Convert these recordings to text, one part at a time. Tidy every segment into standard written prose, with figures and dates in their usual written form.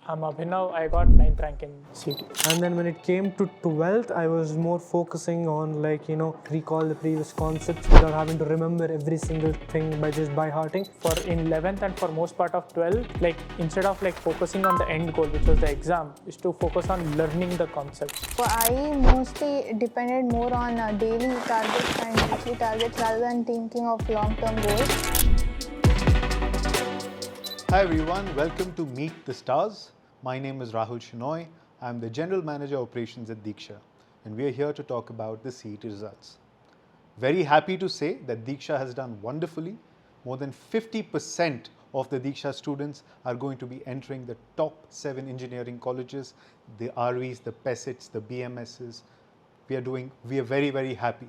I'm Abhinav. I got 9th rank in CET. And then when it came to 12th, I was more focusing on recall the previous concepts without having to remember every single thing by just by hearting. For in 11th and for most part of 12th, instead of focusing on the end goal, which was the exam, is to focus on learning the concepts. So I mostly depended more on daily targets and weekly targets rather than thinking of long-term goals. Hi everyone, welcome to Meet the Stars. My name is Rahul Shinoy. I'm the General Manager Operations at Deeksha, and we are here to talk about the CET results. Very happy to say that Deeksha has done wonderfully. More than 50% of the Deeksha students are going to be entering the top 7 engineering colleges, the RVs, the PECETs, the BMSs. We are very, very happy.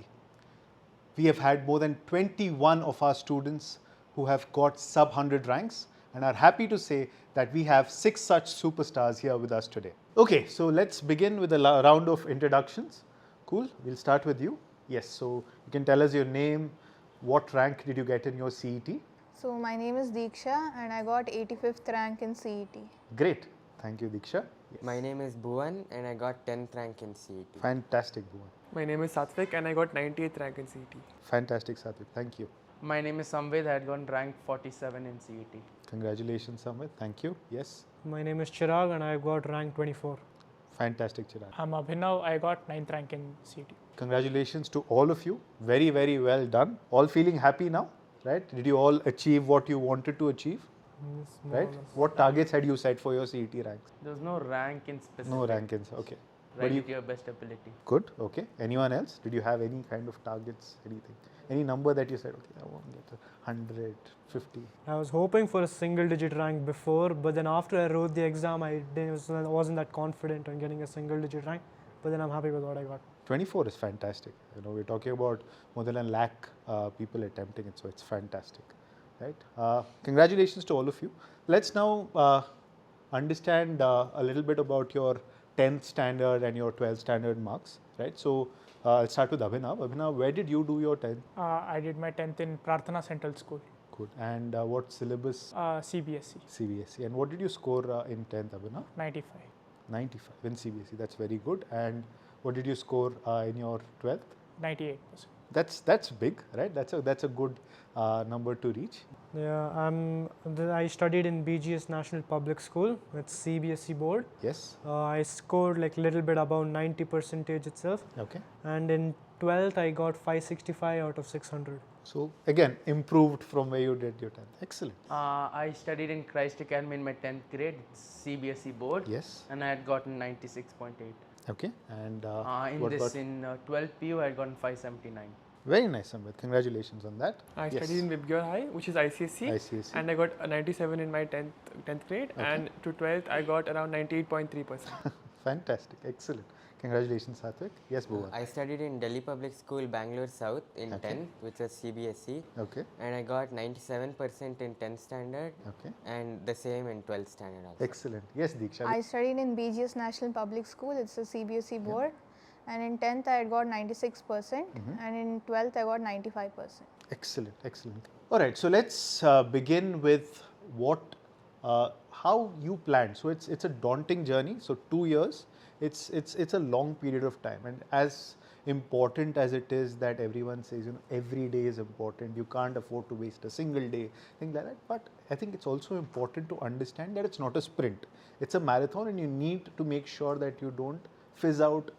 We have had more than 21 of our students who have got sub 100 ranks, and are happy to say that we have 6 such superstars here with us today. Okay, so let's begin with a round of introductions. Cool, we'll start with you. Yes, so you can tell us your name, what rank did you get in your CET? So my name is Deeksha and I got 85th rank in CET. Great, thank you Deeksha. Yes. My name is Bhuvan and I got 10th rank in CET. Fantastic Bhuvan. My name is Satvik and I got 98th rank in CET. Fantastic Satvik, thank you. My name is Samvid. I had gotten rank 47 in CET. Congratulations Samvid, thank you. Yes. My name is Chirag and I got rank 24. Fantastic Chirag. I'm Abhinav. I got 9th rank in CET. Congratulations to all of you. Very, very well done. All feeling happy now, right? Did you all achieve what you wanted to achieve? Yes, more or Right? less. What targets had you set for your CET ranks? There was no rank in specific. No rankings, okay. Right you- with your best ability. Good, okay. Anyone else? Did you have any kind of targets, anything? Any number that you said, okay, I want to get 100, 50? I was hoping for a single digit rank before, but then after I wrote the exam, I wasn't that confident on getting a single digit rank. But then I'm happy with what I got. 24 is fantastic. You know, we're talking about more than a lakh people attempting it, so it's fantastic, right? Congratulations to all of you. Let's now understand a little bit about your 10th standard and your 12th standard marks, right? So I'll start with Abhinav. Abhinav, where did you do your 10th? I did my 10th in Prarthana Central School, Good. And what syllabus? CBSE, CBSE. And what did you score in 10th, Abhinav? 95, 95 in CBSE. That's very good. And what did you score in your 12th? 98%. That's big, right? That's a good number to reach. Yeah, I studied in BGS National Public School. It's CBSE board. Yes. I scored little bit above 90% itself. Okay. And in 12th, I got 565 out of 600. So again, improved from where you did your 10th. Excellent. I studied in Christ Academy in my 10th grade, CBSE board. Yes. And I had gotten 96.8. Okay. And In 12th PU, I had gotten 579. Very nice, Samvid. Congratulations on that. I Yes. studied in Vibgyor High, which is ICSE, ICSE. and I got a 97 in my 10th grade, Okay. and to 12th I got around 98.3%. Fantastic. Excellent. Congratulations, Satvik. Yes, Bhuvan. I studied in Delhi Public School, Bangalore South in Okay. 10th, which was CBSE, Okay. and I got 97% in 10th standard Okay. and the same in 12th standard also. Excellent. Yes, Deeksha. I studied in BGS National Public School. It's a CBSE board. And in 10th, I had got 96%. And in 12th, I got 95%. Excellent, excellent. All right, so let's begin with how you planned. So it's a daunting journey. So 2 years, it's a long period of time, and as important as it is that everyone says, every day is important. You can't afford to waste a single day, things like that. But I think it's also important to understand that it's not a sprint. It's a marathon, and you need to make sure that you don't fizz out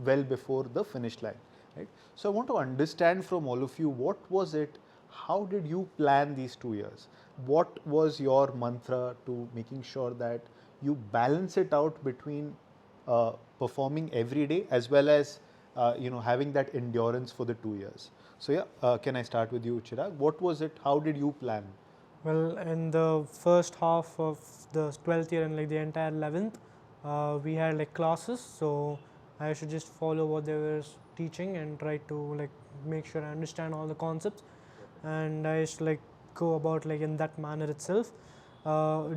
well before the finish line, right? So I want to understand from all of you, what was it, how did you plan these 2 years? What was your mantra to making sure that you balance it out between performing every day as well as having that endurance for the 2 years? So yeah, can I start with you, Chirag? What was it, how did you plan? Well, in the first half of the 12th year and the entire 11th, we had classes, so I should just follow what they were teaching and try to make sure I understand all the concepts. And I used to go about in that manner itself,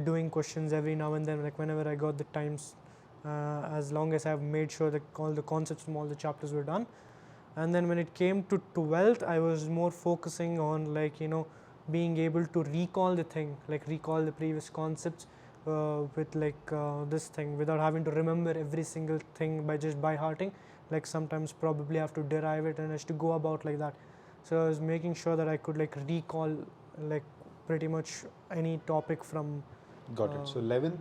doing questions every now and then, whenever I got the times, as long as I've made sure that all the concepts from all the chapters were done. And then when it came to 12th, I was more focusing on being able to recall the thing, recall the previous concepts with this thing without having to remember every single thing by just by hearting. Like sometimes probably have to derive it and I used to go about like that. So I was making sure that I could like recall like pretty much any topic from. Got it. So 11th,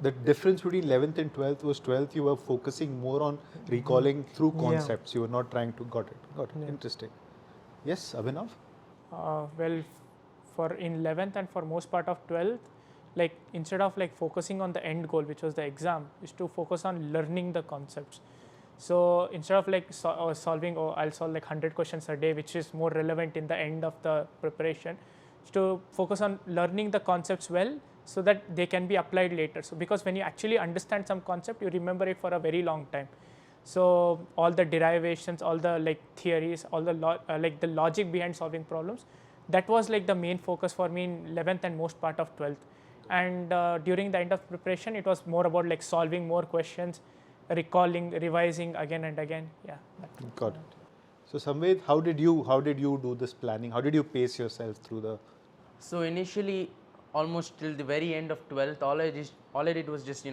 the difference between 11th and 12th was 12th you were focusing more on recalling through Yeah. concepts. You were not trying to got it. Yeah. Interesting. Yes, Abhinav? Well, for in 11th and for most part of 12th, like instead of like focusing on the end goal, which was the exam, is to focus on learning the concepts. So instead of like solving, I'll solve like 100 questions a day, which is more relevant in the end of the preparation, is to focus on learning the concepts well so that they can be applied later. So because when you actually understand some concept, you remember it for a very long time. So all the derivations, all the like theories, all the like the logic behind solving problems, that was like the main focus for me in 11th and most part of 12th. And during the end of preparation, it was more about like solving more questions, recalling, revising again and again. Yeah. Got it. So Samved, how did you do this planning? How did you pace yourself through the? So initially, almost till the very end of 12th, all I did was just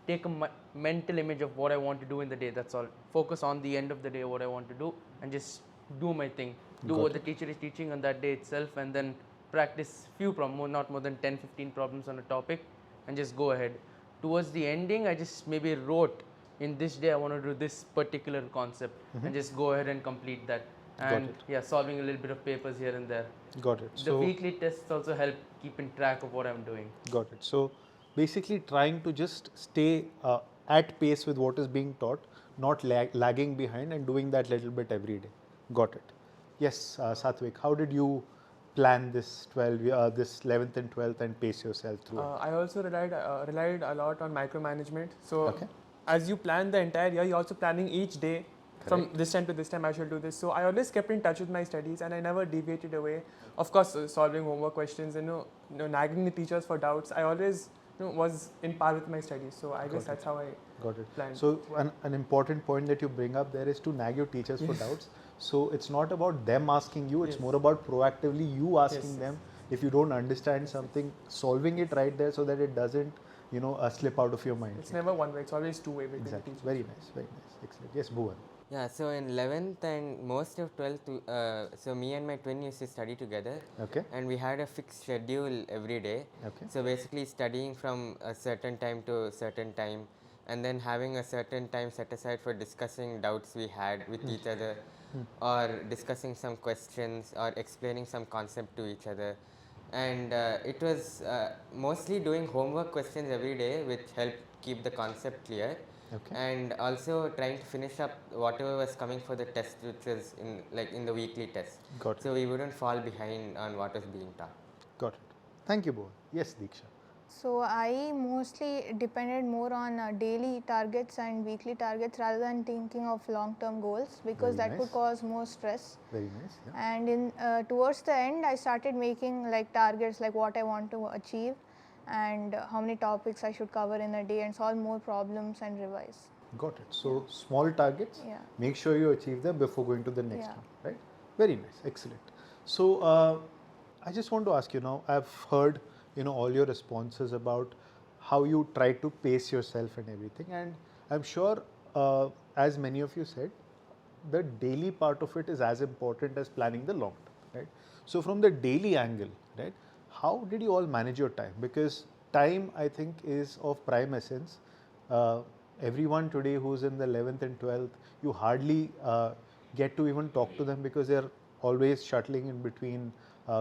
take a mental image of what I want to do in the day. That's all. Focus on the end of the day what I want to do and just do my thing. Do Got what it. the teacher is teaching on that day itself, and then practice few problems, not more than 10-15 problems on a topic, and just go ahead. Towards the ending, I just maybe wrote in this day I want to do this particular concept and just go ahead and complete that. And it. yeah, solving a little bit of papers here and there. Got it. The So weekly tests also help keeping track of what I'm doing. got it. So basically trying to just stay at pace with what is being taught, not lagging behind, and doing that little bit every day. Got it. Yes, Satvik, how did you plan this 11th and 12th and pace yourself through it? I also relied a lot on micromanagement. So Okay. as you plan the entire year, you're also planning each day. From this time to this time, I shall do this. So I always kept in touch with my studies, and I never deviated away. Of course, solving homework questions and nagging the teachers for doubts. I always was in par with my studies. So I guess that's how I Got it. planned. So an important point that you bring up there is to nag your teachers for doubts. So it's not about them asking you, it's Yes. more about proactively you asking Yes. them if you don't understand something, solving it right there so that it doesn't, slip out of your mind. It's never one way. It's always two way with the Exactly. teachers. Very nice. Very nice. Excellent. Yes, Bhuvan. Yeah, so in 11th and most of 12th, so me and my twin used to study together. Okay. And we had a fixed schedule every day. Okay. So basically studying from a certain time to a certain time, and then having a certain time set aside for discussing doubts we had with each other, or discussing some questions, or explaining some concept to each other. And it was mostly doing homework questions every day, which helped keep the concept clear. Okay. And also trying to finish up whatever was coming for the test, which was in the weekly test. Got it. So we wouldn't fall behind on what was being taught. Got it. Thank you, Bhuvan. Yes, Deeksha. So I mostly depended more on daily targets and weekly targets rather than thinking of long-term goals, because Very that nice. could cause more stress. Very nice. Yeah. And in towards the end, I started making like targets, like what I want to achieve and how many topics I should cover in a day, and solve more problems and revise. Got it. So small targets. Yeah. Make sure you achieve them before going to the next Yeah. one. Right. Very nice. Excellent. So I just want to ask you now. I've heard all your responses about how you try to pace yourself and everything, and I'm sure as many of you said, the daily part of it is as important as planning the long term, right? So from the daily angle, right, how did you all manage your time? Because time, I think, is of prime essence. Everyone today who's in the 11th and 12th, you hardly get to even talk to them because they're always shuttling in between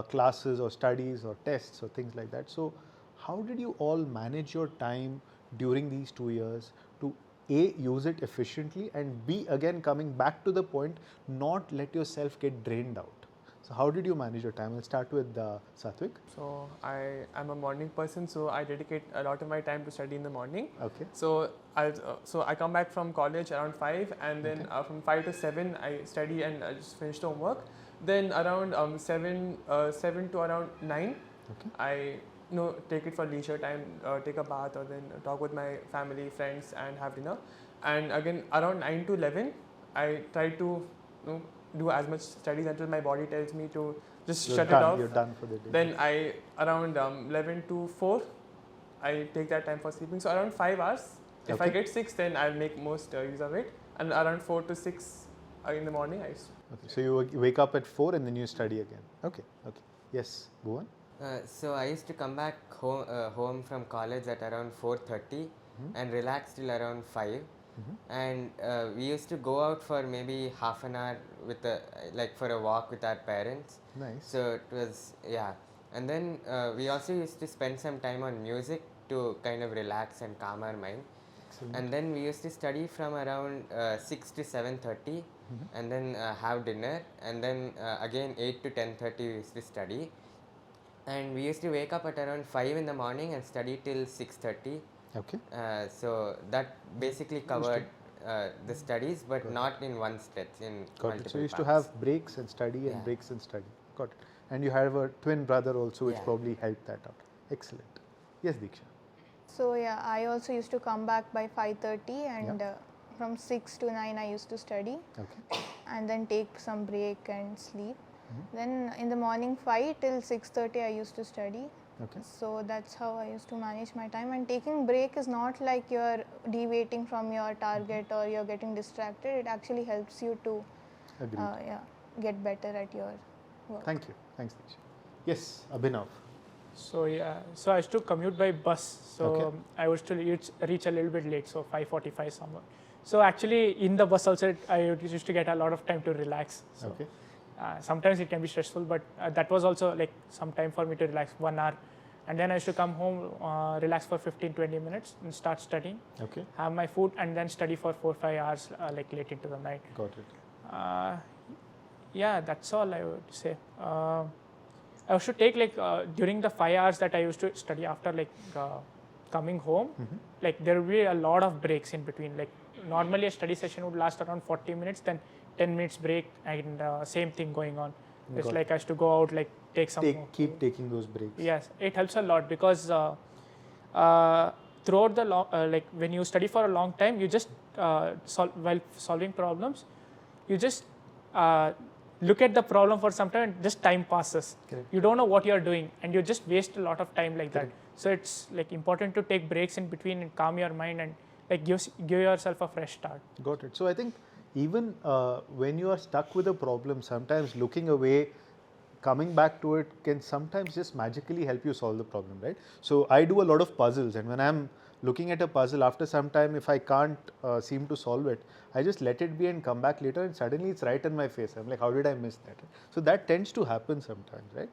classes or studies or tests or things like that. So how did you all manage your time during these 2 years to A, use it efficiently, and B, again coming back to the point, not let yourself get drained out? So how did you manage your time? I'll start with Satvik. So I am a morning person, so I dedicate a lot of my time to study in the morning. Okay. So I come back from college around 5, and then from 5 to 7 I study and I just finish the homework. Then around 7 to around 9, Okay. I take it for leisure time, take a bath, or then talk with my family, friends, and have dinner. And again around 9 to 11, I try to do as much studies until my body tells me to just shut it off. You're done for the day. Then I around 11 to 4, I take that time for sleeping. So around 5 hours. If I Okay. get 6, then I'll make most use of it. And around 4 to 6 in the morning, I Okay. So you wake up at 4 and then you study again. Okay. Okay. Yes, Bhuvan. So I used to come back home from college at around 4:30 and relax till around 5. And we used to go out for maybe half an hour with for a walk with our parents. Nice. So it was, yeah. And then we also used to spend some time on music to kind of relax and calm our mind. Excellent. And then we used to study from around 6 to 7:30 and then have dinner, and then again 8 to 10:30 we used to study. And we used to wake up at around 5 in the morning and study till 6:30. Okay. So that basically covered the studies, but not in one stretch, in Got multiple it. So you used to parts. have breaks and study and Yeah. breaks and study. Got it. And you have a twin brother also, which Yeah. probably helped that out. Excellent. Yes, Deeksha. So yeah, I also used to come back by 5:30 and from 6 to 9 I used to study Okay. and then take some break and sleep. Then in the morning 5 till 6:30 I used to study. Okay. So that's how I used to manage my time, and taking break is not like you're deviating from your target or you're getting distracted. It actually helps you to Agreed. get better at your work. Thank you. Thanks, Deeksha. Yes, Abhinav. So yeah, so I used to commute by bus. So Okay. I used to reach a little bit late, so 5:45 somewhere. So actually, in the bus also, I used to get a lot of time to relax. So, Okay. sometimes it can be stressful, but that was also like some time for me to relax, 1 hour. And then I used to come home, relax for 15-20 minutes and start studying, Okay. have my food, and then study for 4-5 hours like late into the night. Got it. Yeah, that's all I would say. I used to take during the 5 hours that I used to study after coming home, like there will be a lot of breaks in between. Like normally a study session would last around 40 minutes, then 10 minutes break, and same thing going on. It's Got like I used to go out, like take some. Keep taking those breaks. Yes, it helps a lot because throughout the long, when you study for a long time, you just while solving problems, you just look at the problem for some time and just time passes. Correct. You don't know what you're doing and you just waste a lot of time like Correct. that. So it's like important to take breaks in between and calm your mind and like give yourself a fresh start. Got it. So I think even when you are stuck with a problem, sometimes looking away, coming back to it can sometimes just magically help you solve the problem, right? So I do a lot of puzzles, and when I'm looking at a puzzle, after some time, if I can't seem to solve it, I just let it be and come back later, and suddenly it's right in my face. I'm like, how did I miss that? So that tends to happen sometimes, right?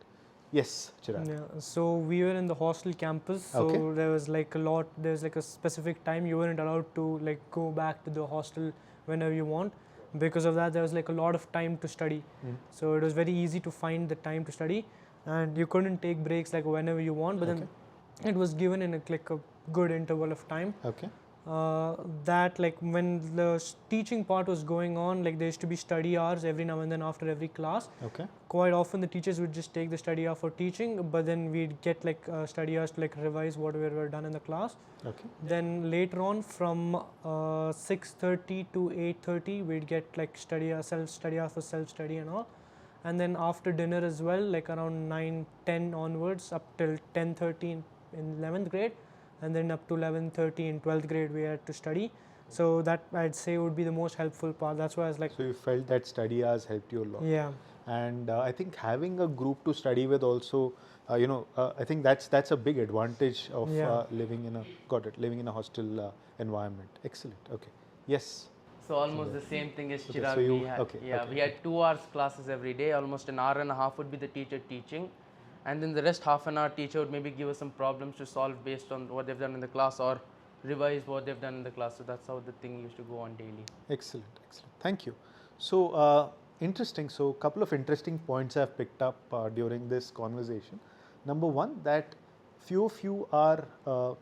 Yes, Chirag. Yeah, so we were in the hostel campus, so Okay. there was there's like a specific time you weren't allowed to like go back to the hostel whenever you want. Because of that, there was like a lot of time to study. So it was very easy to find the time to study, and you couldn't take breaks like whenever you want, but then it was given in a good interval of time. Okay. That like when the teaching part was going on, like there used to be study hours every now and then after every class. Okay. Quite often the teachers would just take the study hour for teaching, but then we'd get study hours to revise what we were done in the class. Okay. Then later on from 6:30 to 8:30 we'd get study hour, self-study hour for self-study and all. And then after dinner as well, like around 9-10 onwards up till 10:30 in 11th grade, and then up to 11:30 in 12th grade we had to study. So that I'd say would be the most helpful part. That's why I was like, So you felt that study hours helped you a lot. yeah. And I think having a group to study with also, I think that's a big advantage of living in a hostel environment. Excellent. Okay. Yes. So almost the same thing as Okay, Chirag. so you- we had, okay, okay. we had 2 hours classes every day. Almost an hour and a half would be the teacher teaching, and then the rest half an hour teacher would maybe give us some problems to solve based on what they've done in the class or revise what they've done in the class. So that's how the thing used to go on daily. Excellent. Excellent. Thank you. So interesting. So a couple of interesting points I've picked up during this conversation. Number one, that few of you are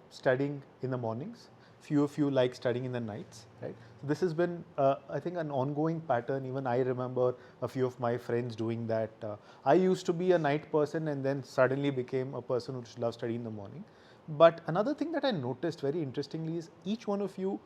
studying in the mornings. Few of you like studying in the nights, right? So this has been, I think, an ongoing pattern. Even I remember a few of my friends doing that. I used to be a night person and then suddenly became a person who loves studying in the morning. But another thing that I noticed very interestingly is each one of you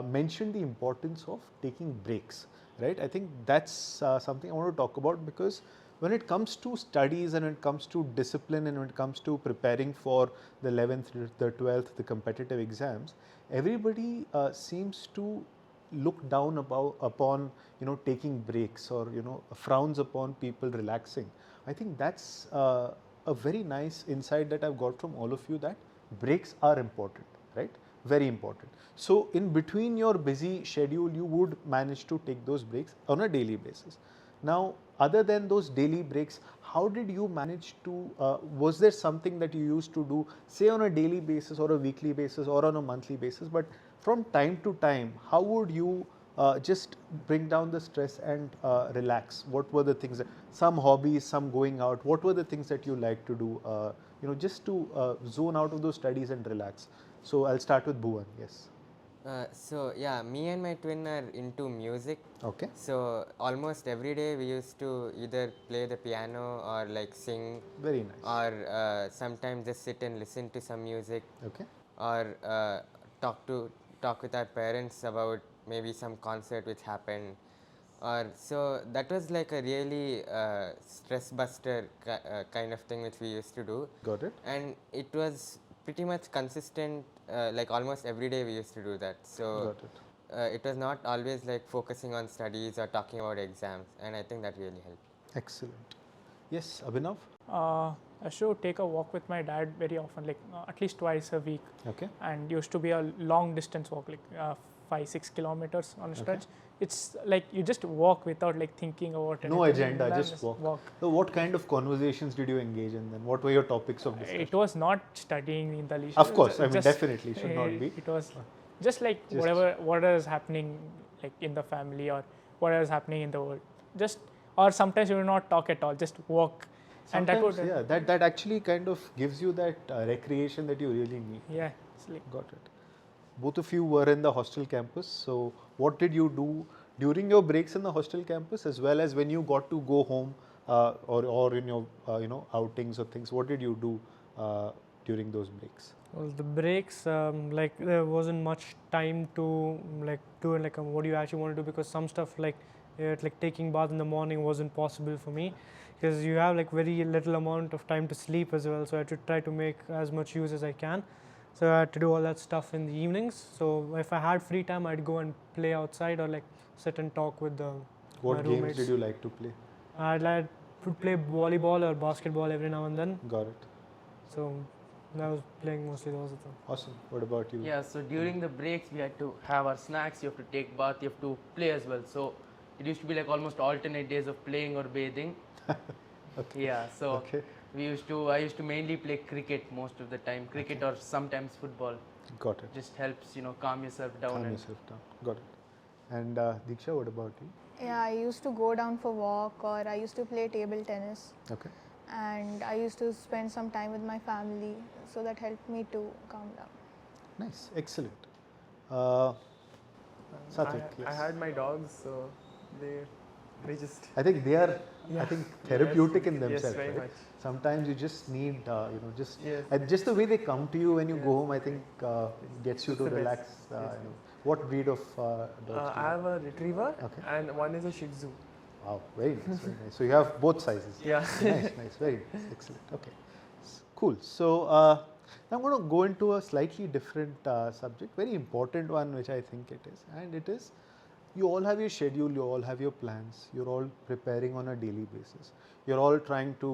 mentioned the importance of taking breaks, right? I think that's something I want to talk about because when it comes to studies and when it comes to discipline and when it comes to preparing for the 11th, the 12th, the competitive exams, everybody seems to look down upon taking breaks, or frowns upon people relaxing. I think that's a very nice insight that I've got from all of you, that breaks are important, right? Very important. So in between your busy schedule, you would manage to take those breaks on a daily basis. Now, other than those daily breaks, how did you manage to, was there something that you used to do, say on a daily basis or a weekly basis or on a monthly basis, but from time to time, how would you just bring down the stress and relax? What were the things, some hobbies, some going out, what were the things that you like to do, just to zone out of those studies and relax? So I'll start with Bhuvan, yes. So yeah, me and my twin are into music. Okay. So almost every day we used to either play the piano or like sing, Very nice. or sometimes just sit and listen to some music, Okay. or talk with our parents about maybe some concert which happened. Or so that was like a really stress buster kind of thing which we used to do. Got it. And it was pretty much consistent, like almost every day we used to do that. So Got it. it was not always like focusing on studies or talking about exams, and I think that really helped. Excellent. Yes, Abhinav? I used to take a walk with my dad very often, like at least twice a week, Okay. and used to be a long distance walk, like 5-6 kilometers on a stretch. It's like you just walk without like thinking about No anything, agenda, and then just walk. So what kind of conversations did you engage in then? What were your topics of discussion? It was not studying in the leisure. Of course, I mean just, definitely should not be. It was just like what is happening like in the family or what is happening in the world. Just, or sometimes you will not talk at all, just walk. And that would, Sometimes, yeah, that actually kind of gives you that recreation that you really need. yeah, it's like, Got it. Both of you were in the hostel campus. So what did you do during your breaks in the hostel campus, as well as when you got to go home, or in your outings or things? What did you do during those breaks? Well, the breaks, like there wasn't much time to like do like what you actually want to do, because some stuff like taking bath in the morning wasn't possible for me, because you have like very little amount of time to sleep as well. So I had to try to make as much use as I can. So I had to do all that stuff in the evenings. So if I had free time, I'd go and play outside or like sit and talk with my What games roommates. did you like to play? I'd like to play volleyball or basketball every now and then. Got it. So I was playing mostly those of them. Awesome. What about you? Yeah, so during the breaks we had to have our snacks, you have to take bath, you have to play as well. So it used to be like almost alternate days of playing or bathing. Okay. Yeah, so Okay. I used to mainly play cricket most of the time, cricket or sometimes football. Got it. Just helps, calm yourself down. Calm and yourself down. Got it. And Deeksha, what about you? Yeah, I used to go down for walk, or I used to play table tennis, Okay. and I used to spend some time with my family, so that helped me to calm down. Nice. Excellent. Satvik, I yes. had my dogs, so they just I think they are, I Yeah. think, therapeutic in yes, themselves. very right? much. Sometimes you just need, just Yes. just the way they come to you when you Yes. go home, I think gets you It's to the best. relax. Yes. What breed of dogs do you I have a retriever Okay. and one is a Shih Tzu. Wow, very nice, very nice. So you have both sizes. Yeah. Nice, nice, very nice, excellent. Okay, cool. So now I'm going to go into a slightly different subject, very important one, which I think it is, and it is, you all have your schedule, you all have your plans, you're all preparing on a daily basis. You're all trying to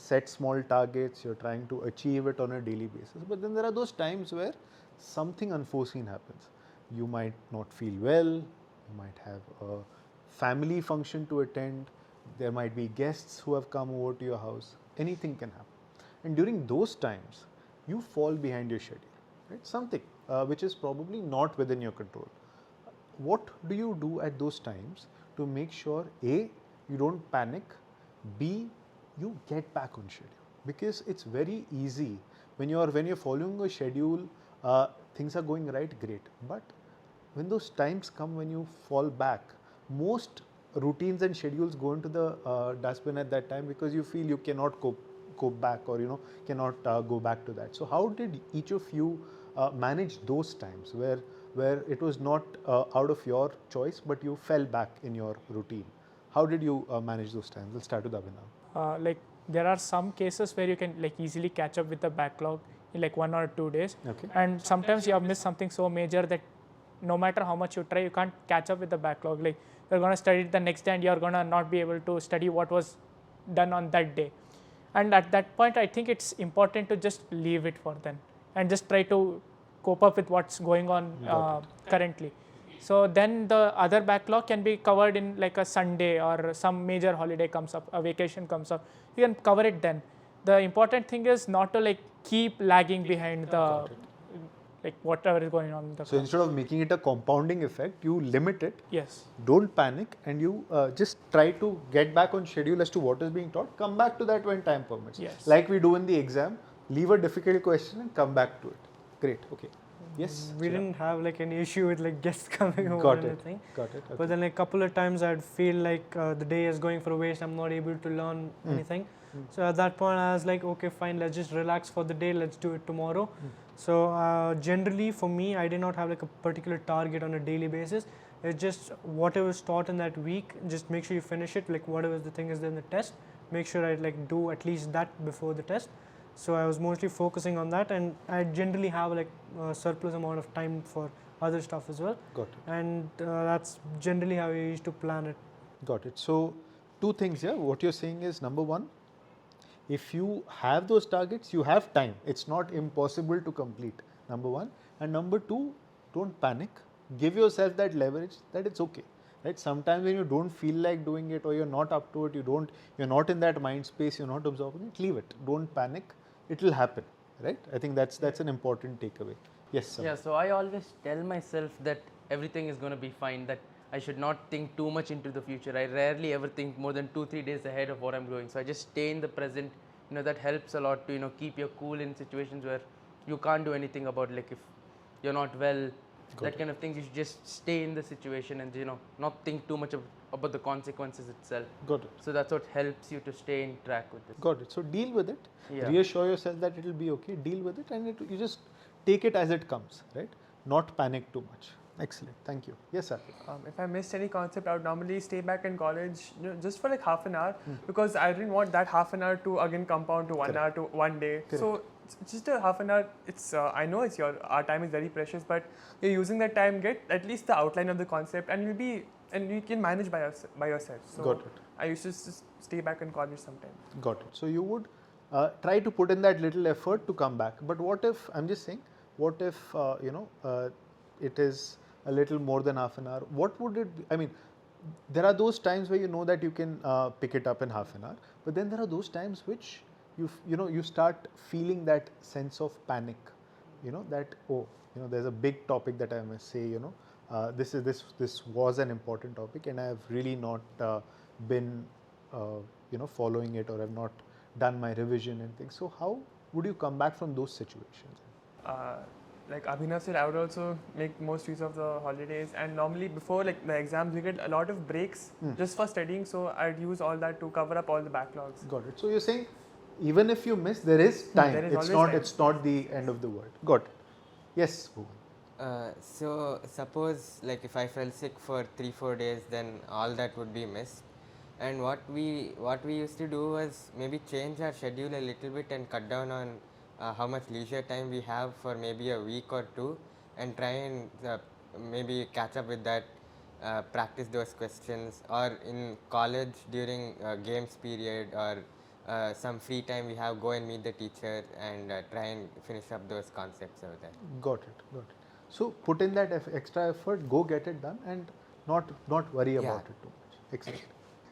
set small targets, you're trying to achieve it on a daily basis. But then there are those times where something unforeseen happens. You might not feel well, you might have a family function to attend, there might be guests who have come over to your house, anything can happen. And during those times, you fall behind your schedule, right? Something which is probably not within your control. What do you do at those times to make sure A, you don't panic, B, you get back on schedule? Because it's very easy when you're following a schedule, things are going right, great. But when those times come when you fall back, most routines and schedules go into the dustbin at that time, because you feel you cannot go back, or cannot go back to that. So how did each of you manage those times where it was not out of your choice, but you fell back in your routine? How did you manage those times? Let's start with Abhinav. Like there are some cases where you can like easily catch up with the backlog in like 1 or 2 days, Okay. and sometimes you have missed something so major that no matter how much you try, you can't catch up with the backlog. Like you're going to study it the next day and you're going to not be able to study what was done on that day. And at that point, I think it's important to just leave it for then and just try to cope up with what's going on currently. So then the other backlog can be covered in like a Sunday or some major holiday comes up, a vacation comes up. You can cover it then. The important thing is not to like keep lagging behind the like whatever is going on in the So class. instead of making it a compounding effect, you limit it, Yes. don't panic, and you just try to get back on schedule as to what is being taught. Come back to that when time permits. Yes. Like we do in the exam, leave a difficult question and come back to it. Great. Okay. Yes. We Chirag? didn't have like any issue with like guests coming over Got or it. anything. Got it. Okay. But then like couple of times I'd feel like the day is going for a waste. I'm not able to learn anything. So at that point I was like, okay, fine, let's just relax for the day. Let's do it tomorrow. So generally for me, I did not have like a particular target on a daily basis. It's just whatever is taught in that week, just make sure you finish it. Like whatever the thing is in the test, make sure I like do at least that before the test. So I was mostly focusing on that, and I generally have like a surplus amount of time for other stuff as well. Got it. And that's generally how I used to plan it. Got it. So, two things here. What you're saying is, number one, if you have those targets, you have time. It's not impossible to complete, number one. And number two, don't panic. Give yourself that leverage that it's okay. Right? Sometimes when you don't feel like doing it or you're not up to it, you're not in that mind space, you're not absorbing it, leave it. Don't panic. It will happen. Right? I think that's an important takeaway. Yes, sir. Yeah, so I always tell myself that everything is going to be fine, that I should not think too much into the future. I rarely ever think more than 2-3 days ahead of what I'm doing. So I just stay in the present. That helps a lot to, keep your cool in situations where you can't do anything about, like if you're not well, that kind of things. You should just stay in the situation and, not think too much about the consequences itself. Got it. So that's what helps you to stay in track with this. Got it. So deal with it. Yeah. Reassure yourself that it will be okay. Deal with it, and you just take it as it comes, right? Not panic too much. Excellent. Thank you. Yes, sir. If I missed any concept, I would normally stay back in college just for like half an hour because I didn't want that half an hour to again compound to 1 hour to 1 day. Correct. So just a half an hour. It's I know it's our time is very precious, but you're using that time. Get at least the outline of the concept, and you can manage by yourself. So Got it. I used to just stay back in college sometimes. Got it. So you would try to put in that little effort to come back. But what if, I'm just saying, what if it is a little more than half an hour? What would it be? I mean, there are those times where you know that you can pick it up in half an hour, but then there are those times which you start feeling that sense of panic. That there's a big topic that I must say. This was an important topic, and I have really not been following it, or I've not done my revision and things. So how would you come back from those situations? Like Abhinav said, I would also make most use of the holidays, and normally before like the exams we get a lot of breaks just for studying, so I'd use all that to cover up all the backlogs. Got it. So you're saying even if you miss, there is time. There is It's always not. time. It's not the end of the world. Got it. Yes. Bhuvan. So suppose like if I fell sick for 3-4 days, then all that would be missed. And what we used to do was maybe change our schedule a little bit and cut down on how much leisure time we have for maybe a week or two, and try and maybe catch up with that, practice those questions, or in college during games period or some free time we have, go and meet the teacher and try and finish up those concepts over there. Got it. Got it. So put in that extra effort. Go get it done, and not worry about it too much. Excellent.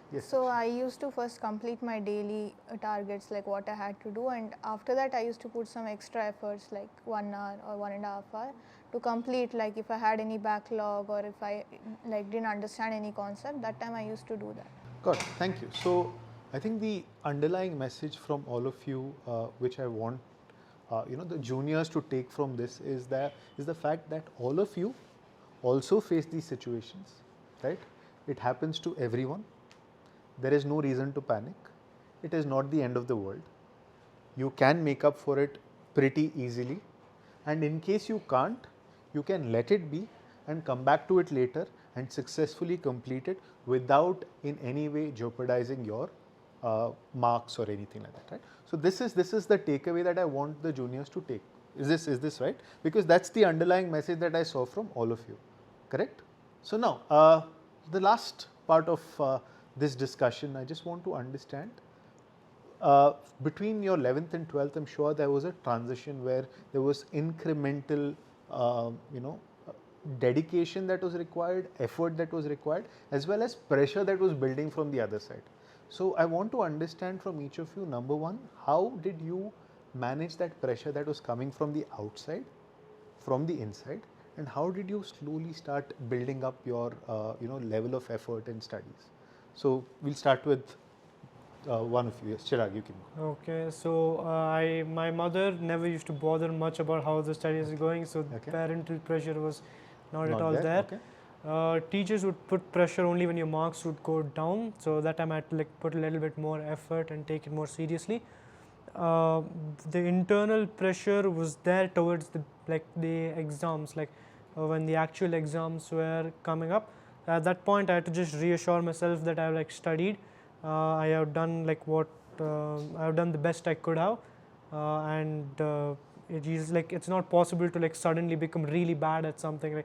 Yes. So I used to first complete my daily targets, like what I had to do, and after that I used to put some extra efforts like 1 hour or 1.5 hours to complete, like if I had any backlog or if I like didn't understand any concept, that time I used to do that. Got it. Thank you. So I think the underlying message from all of you, which I want the juniors to take from this, is the fact that all of you also face these situations, right? It happens to everyone. There is no reason to panic. It is not the end of the world. You can make up for it pretty easily, and in case you can't, you can let it be and come back to it later and successfully complete it without in any way jeopardizing your marks or anything like that, right? So this is the takeaway that I want the juniors to take. Is this right? Because that's the underlying message that I saw from all of you, correct? So now the last part of this discussion, I just want to understand between your 11th and 12th, I'm sure there was a transition where there was incremental, dedication that was required, effort that was required, as well as pressure that was building from the other side. So I want to understand from each of you, number one, how did you manage that pressure that was coming from the outside, from the inside, and how did you slowly start building up your level of effort in studies? So we'll start with one of you. Yes, Chirag, you can go. Okay, so my mother never used to bother much about how the studies are going, so Okay. parental pressure was not at Not all there. Okay. Teachers would put pressure only when your marks would go down, so that time I had to put a little bit more effort and take it more seriously. The internal pressure was there towards the exams, when the actual exams were coming up. At that point, I had to just reassure myself that I have studied. I have done I have done the best I could have, and it is it's not possible to suddenly become really bad at something.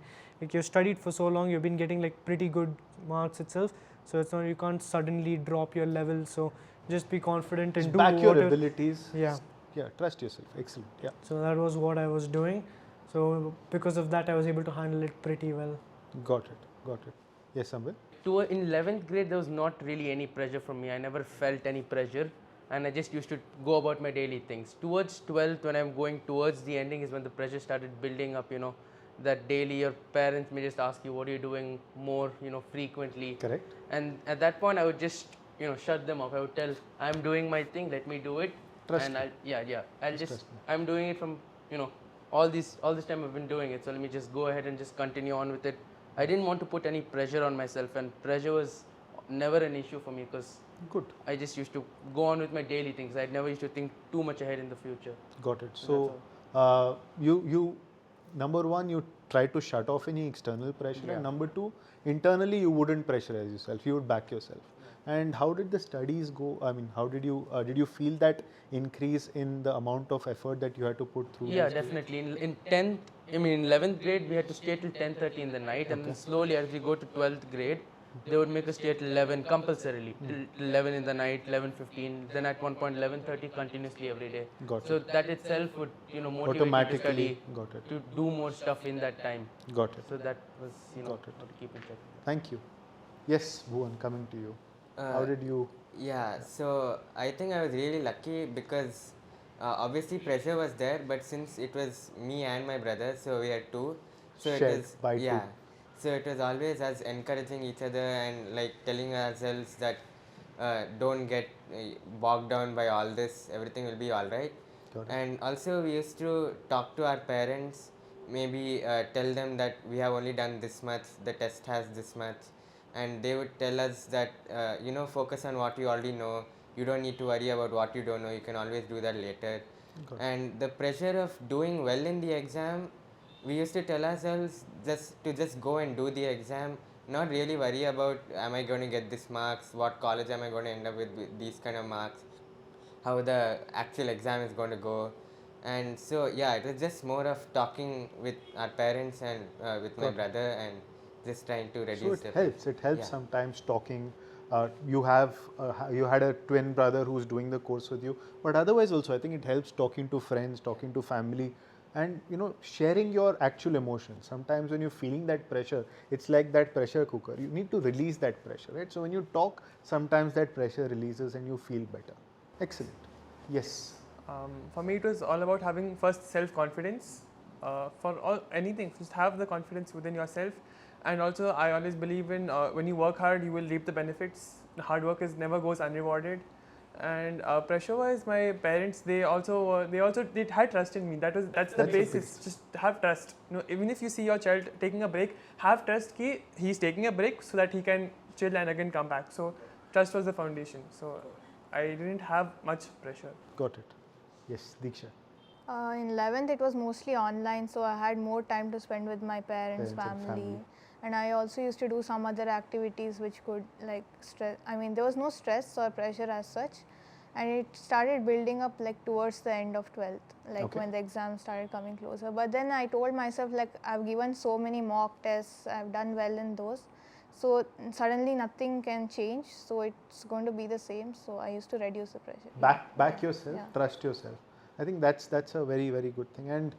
Like you've studied for so long, you've been getting pretty good marks itself. So it's not, you can't suddenly drop your level. So just be confident and Just do back your whatever- abilities. Yeah. Yeah, trust yourself. Excellent. Yeah. So that was what I was doing. So because of that, I was able to handle it pretty well. Got it. Got it. Yes, Sambil? In 11th grade, there was not really any pressure from me. I never felt any pressure, and I just used to go about my daily things. Towards 12th, when I'm going towards the ending, is when the pressure started building up. That daily your parents may just ask you, what are you doing more, frequently. Correct. And at that point, I would just, shut them off. I would tell, I'm doing my thing, let me do it. Trust and me. I'll just, trust me. I'm doing it from, all this time I've been doing it. So let me just go ahead and just continue on with it. I didn't want to put any pressure on myself, and pressure was never an issue for me because Good. I just used to go on with my daily things. I never used to think too much ahead in the future. Got it. That's So you number one, you try to shut off any external pressure, Yeah. and number two, internally you wouldn't pressurize yourself. You would back yourself. And how did the studies go? I mean, how did you feel that increase in the amount of effort that you had to put through? Yeah, these definitely. In 10th, in 11th grade, we had to stay till 10:30 in the night, and then slowly as we go to 12th grade, they would make us stay at 11 compulsorily, till 11 in the night, 11:15. Then at one point 11:30 continuously every day. Got So it. that itself would motivate you to Automatically. study, Got it. to do more stuff in that time. Got it. So that was Got it. how to keep in check. Thank you. Yes, Bhuvan, coming to you. How did you? Yeah, so I think I was really lucky because obviously pressure was there, but since it was me and my brother, so we had two. So Shared it was by two. yeah. So it was always us encouraging each other and telling ourselves that don't get bogged down by all this. Everything will be all right. Got it. And also we used to talk to our parents, maybe tell them that we have only done this much, the test has this much, and they would tell us that focus on what you already know. You don't need to worry about what you don't know. You can always do that later. Got it. And the pressure of doing well in the exam, we used to tell ourselves just go and do the exam, not really worry about am I going to get this marks, what college am I going to end up with these kind of marks, how the actual exam is going to go. And so yeah, it was just more of talking with our parents and with my Got it. brother and just trying to reduce So the it helps. It helps Yeah. sometimes talking. You had a twin brother who's doing the course with you, but otherwise also I think it helps talking to friends, talking to family, and sharing your actual emotions. Sometimes when you're feeling that pressure, it's like that pressure cooker. You need to release that pressure, right? So when you talk, sometimes that pressure releases and you feel better. Excellent. Yes. For me, it was all about having first self-confidence. For anything, just have the confidence within yourself. And also, I always believe in when you work hard, you will reap the benefits. Hard work never goes unrewarded. And pressure-wise, my parents they had trust in me. That's the That's basis. Just have trust. Even if you see your child taking a break, have trust that he's taking a break so that he can chill and again come back. So trust was the foundation. So I didn't have much pressure. Got it. Yes, Deeksha. In 11th, it was mostly online, so I had more time to spend with my parents, Parents and family. family. and I also used to do some other activities which could like stress. I mean, there was no stress or pressure as such, and it started building up like towards the end of 12th, like Okay. when the exams started coming closer. But then I told myself, like, I've given so many mock tests, I've done well in those, so suddenly nothing can change, so it's going to be the same. So I used to reduce the pressure. Back yourself, Yeah. trust yourself. I think that's a very, very good thing. And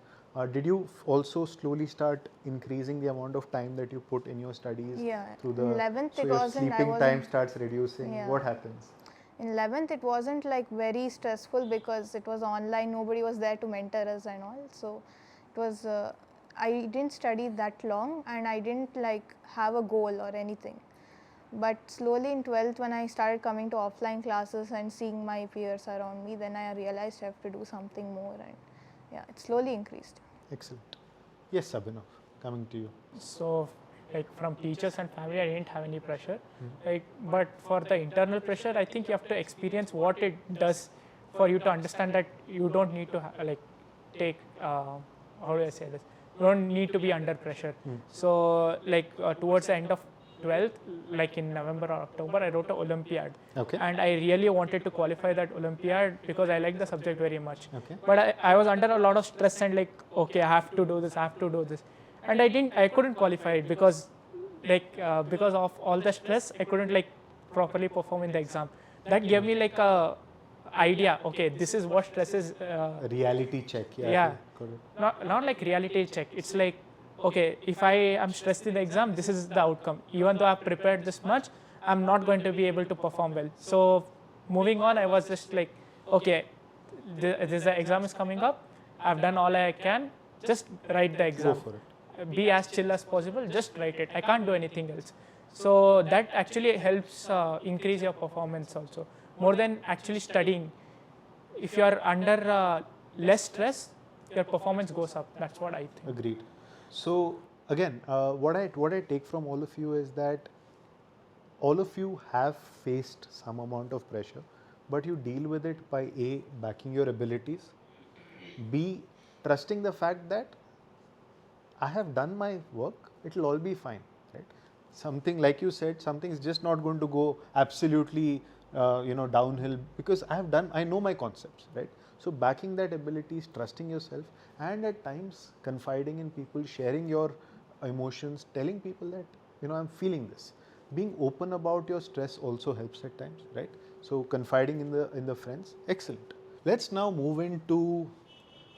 did you also slowly start increasing the amount of time that you put in your studies? Yeah. Through In the 11th so it your wasn't. I sleeping wasn't. time starts reducing. Yeah. What happens? In 11th it wasn't like very stressful because it was online, nobody was there to mentor us and all, so it was I didn't study that long and I didn't like have a goal or anything. But slowly in 12th, when I started coming to offline classes and seeing my peers around me, then I realized I have to do something more, and yeah, it slowly increased. Excellent. Yes, Abhinav, coming to you. So, like from teachers and family, I didn't have any pressure. Like, but for the internal pressure, I think you have to experience what it does for you to understand that you don't need to like take. How do I say this? You don't need to be under pressure. So, like towards the end of 12th, like in November or October, I wrote an Olympiad. Okay. And I really wanted to qualify that Olympiad because I like the subject very much. Okay. But I was under a lot of stress and like, okay, I have to do this, I have to do this. And I couldn't qualify it because because of all the stress, I couldn't like properly perform in the exam. That gave me like a idea, okay, this is what stress is. A reality check. Yeah. Yeah. Got it. Not like reality check. It's like, okay, if I am stressed in the exam, this is the outcome. Even though I've prepared this much, I'm not going to be able to perform well. So moving on, I was just like, okay, this exam is coming up. I've done all I can. Just write the exam. Go for it. Be as chill as possible. Just write it. I can't do anything else. So that actually helps increase your performance also, more than actually studying. If you are under less stress, your performance goes up. That's what I think. Agreed. So again, what I take from all of you is that all of you have faced some amount of pressure, but you deal with it by A, backing your abilities, B, trusting the fact that I have done my work, it will all be fine, right? Something like you said, something is just not going to go absolutely downhill because I know my concepts, right? So backing that abilities, trusting yourself, and at times confiding in people, sharing your emotions, telling people that I'm feeling this. Being open about your stress also helps at times, right? So confiding in the friends, excellent. Let's now move into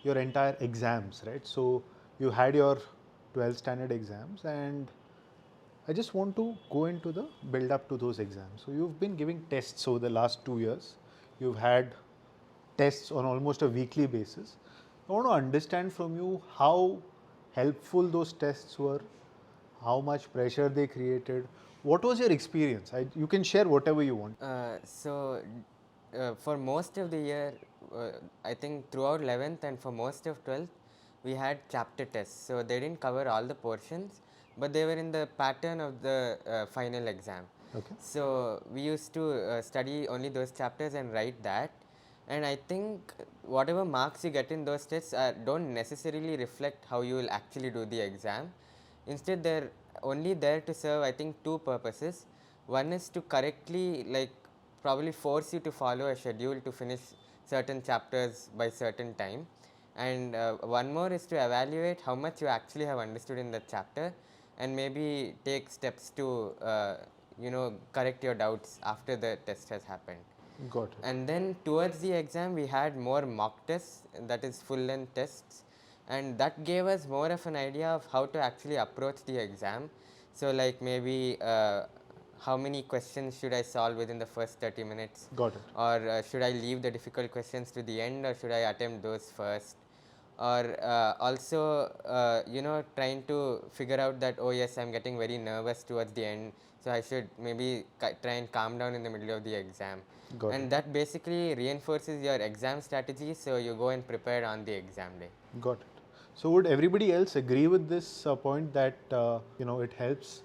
your entire exams, right? So you had your 12th standard exams, and I just want to go into the build up to those exams. So you've been giving tests over the last 2 years. You've had tests on almost a weekly basis. I want to understand from you how helpful those tests were, how much pressure they created. What was your experience? You can share whatever you want. For most of the year, I think throughout 11th and for most of 12th, we had chapter tests. So they didn't cover all the portions, but they were in the pattern of the final exam. Okay. So we used to study only those chapters and write that. And I think whatever marks you get in those tests don't necessarily reflect how you will actually do the exam. Instead, they're only there to serve, I think, two purposes. One is to correctly, probably force you to follow a schedule to finish certain chapters by certain time. And one more is to evaluate how much you actually have understood in the chapter and maybe take steps to correct your doubts after the test has happened. Got it. And then towards the exam we had more mock tests, that is full length tests, and that gave us more of an idea of how to actually approach the exam. So like maybe how many questions should I solve within the first 30 minutes? Got it. Or should I leave the difficult questions to the end, or should I attempt those first? Or also trying to figure out that, oh yes, I'm getting very nervous towards the end, so I should maybe try and calm down in the middle of the exam. Got And it. that basically reinforces your exam strategy, so you go and prepare on the exam day. Got it. So would everybody else agree with this point that it helps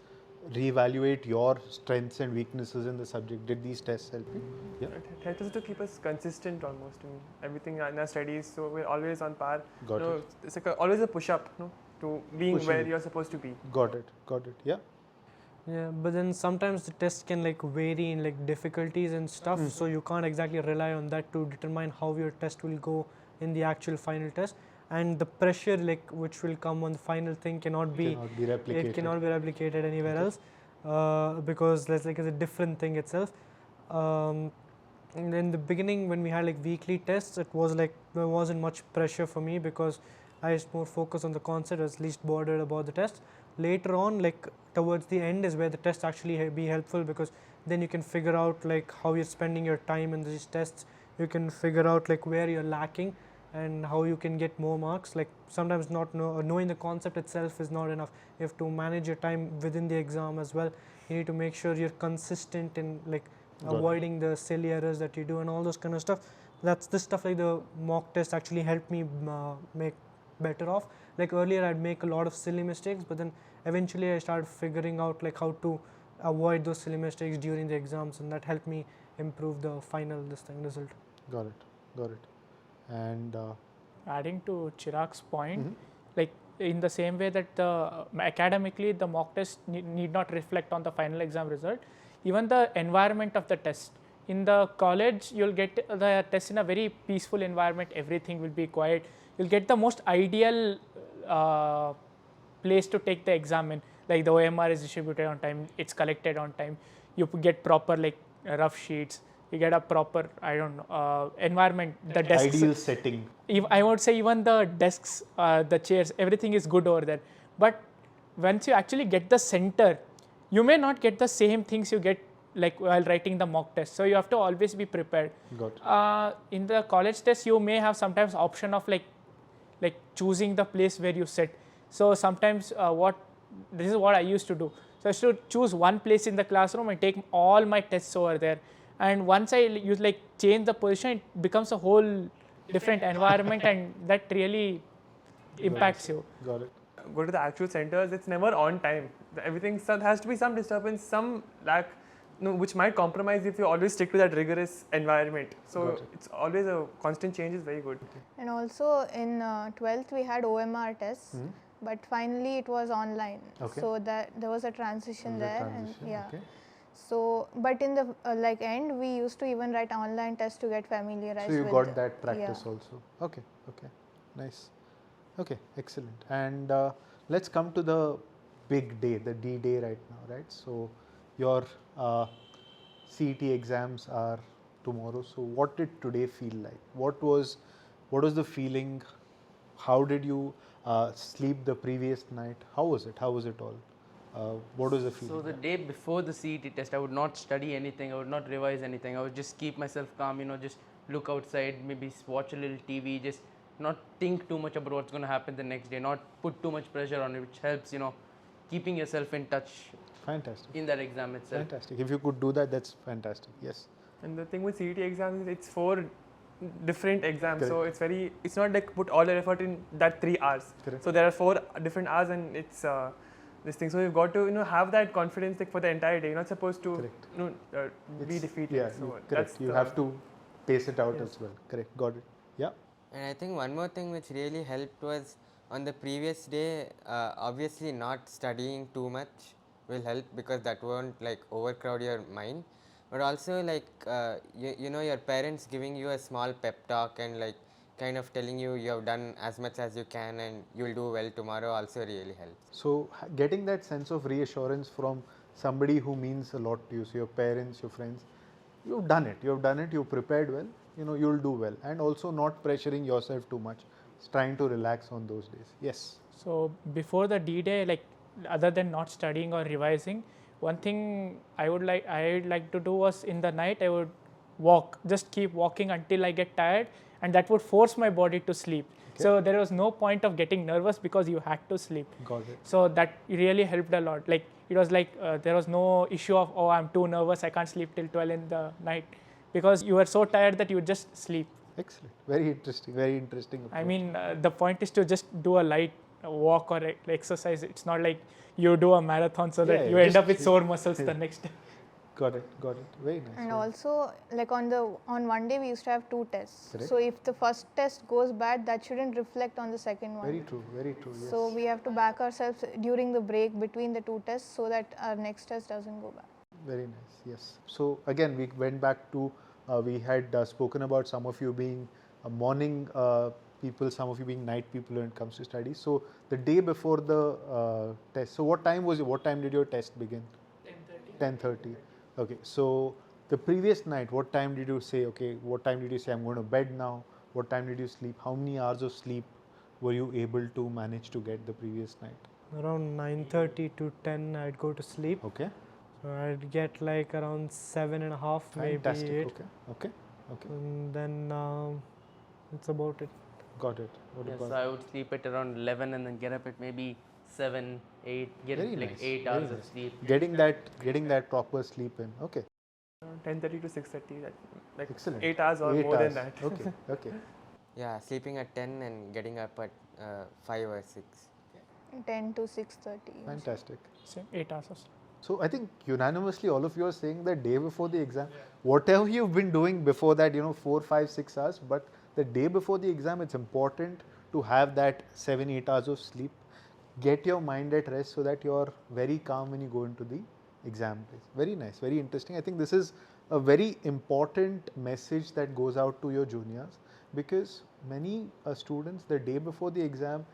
reevaluate your strengths and weaknesses in the subject? Did these tests help you? Yeah. It helps us to keep us consistent almost in everything in our studies, so we're always on par. Got it. It's like always a push up to being Pushing where it. you're supposed to be. Got it. Got it. Yeah. Yeah, but then sometimes the test can like vary in like difficulties and stuff, so you can't exactly rely on that to determine how your test will go in the actual final test. And the pressure like which will come on the final thing cannot be replicated. it cannot be replicated anywhere else, because that's like it's a different thing itself. And in the beginning when we had like weekly tests, it was like there wasn't much pressure for me because I was more focused on the concept, I was least bothered about the test. Later on, like towards the end is where the test actually be helpful, because then you can figure out like how you're spending your time in these tests. You can figure out like where you're lacking and how you can get more marks. Like sometimes not knowing the concept itself is not enough. You have to manage your time within the exam as well. You need to make sure you're consistent in like avoiding the silly errors that you do and all those kind of stuff. That's this stuff like the mock test actually helped me make better off. Like earlier I'd make a lot of silly mistakes, but then eventually I started figuring out like how to avoid those silly mistakes during the exams, and that helped me improve the final result. Got it. And Adding to Chirag's point, like in the same way that academically the mock test need not reflect on the final exam result, even the environment of the test. In the college, you'll get the test in a very peaceful environment, everything will be quiet. You'll get the most ideal place to take the exam in, like the OMR is distributed on time, it's collected on time, you get proper like rough sheets, you get a proper, I don't know, environment, the desks. Ideal setting. I would say even the desks, the chairs, everything is good over there. But once you actually get the center, you may not get the same things you get like while writing the mock test. So you have to always be prepared. Got it. In the college test, you may have sometimes option of like choosing the place where you sit. So sometimes this is what I used to do. So I used to choose one place in the classroom and take all my tests over there. And once I change the position, it becomes a whole different environment, and that really impacts you. Got it. Go to the actual centers, it's never on time. Everything has to be some disturbance, some lack, which might compromise if you always stick to that rigorous environment. So it's always a constant change is very good. And also in 12th we had OMR tests, but finally it was online. Okay. So that there was a transition there, and yeah. Okay. So, but in the end, we used to even write online tests to get familiarized. So you with got that practice also. Okay. Nice. Okay, excellent. And let's come to the big day, the D-Day right now, right? So your CET exams are tomorrow. So what did today feel like? What was the feeling? How did you sleep the previous night? How was it? How was it all? What was the feeling? So the day before the CET test, I would not study anything. I would not revise anything. I would just keep myself calm, just look outside, maybe watch a little TV, just not think too much about what's going to happen the next day, not put too much pressure on it, which helps, keeping yourself in touch. Fantastic. In that exam itself. Fantastic. If you could do that, that's fantastic. Yes. And the thing with CET exams is it's 4 different exams. Correct. So it's not like put all your effort in that 3 hours. Correct. So there are 4 different hours, and it's this thing. So you've got to have that confidence for the entire day. You're not supposed to be defeated. Yeah, so correct. You have to pace it out as well. Correct. Got it. Yeah. And I think one more thing which really helped was on the previous day, obviously not studying too much will help, because that won't overcrowd your mind. But also your parents giving you a small pep talk and kind of telling you have done as much as you can and you'll do well tomorrow also really helps. So getting that sense of reassurance from somebody who means a lot to you, so your parents, your friends, you've done it, you've prepared well, you'll do well, and also not pressuring yourself too much, trying to relax on those days. Yes. So before the D-Day, other than not studying or revising, one thing I would like to do was in the night I would walk, just keep walking until I get tired, and that would force my body to sleep. Okay. So there was no point of getting nervous because you had to sleep. Got it. So that really helped a lot. It was there was no issue of I'm too nervous, I can't sleep till 12 in the night, because you were so tired that you would just sleep. Excellent. Very interesting. Very interesting approach. I mean, the point is to just do a light walk or exercise. It's not like you do a marathon so that you end up with sore muscles the next day. Got it. Very nice. And also, like on one day we used to have 2 tests. Correct. So if the first test goes bad, that shouldn't reflect on the second one. Very true. Yes. So we have to back ourselves during the break between the 2 tests so that our next test doesn't go bad. Very nice. Yes. So again, we went back to we had spoken about some of you being morning people, some of you being night people when it comes to studies. So the day before the test. So what time did your test begin? 10:30. Okay. So the previous night, what time did you say? Okay. What time did you say I'm going to bed now? What time did you sleep? How many hours of sleep were you able to manage to get the previous night? Around 9:30 to 10, I'd go to sleep. Okay. So I'd get like around 7.5, maybe Fantastic. 8. Okay. And then it's about it. Got it. What Yes, about? I would sleep at around 11 and then get up at maybe 7, 8, get Very like nice, 8 very hours of nice. sleep. Getting that proper sleep in. Okay. 10:30 to 6:30, like Excellent. 8 hours or 8 more hours. than that. Okay. Yeah, sleeping at 10 and getting up at 5 or 6. 10 to 6:30. Fantastic. Same 8 hours. Of sleep. So I think unanimously all of you are saying that day before the exam, whatever you've been doing before that, 4, 5, 6 hours, but the day before the exam, it's important to have that 7, 8 hours of sleep. Get your mind at rest so that you're very calm when you go into the exam place. Very nice, very interesting. I think this is a very important message that goes out to your juniors, because many students, the day before the exam,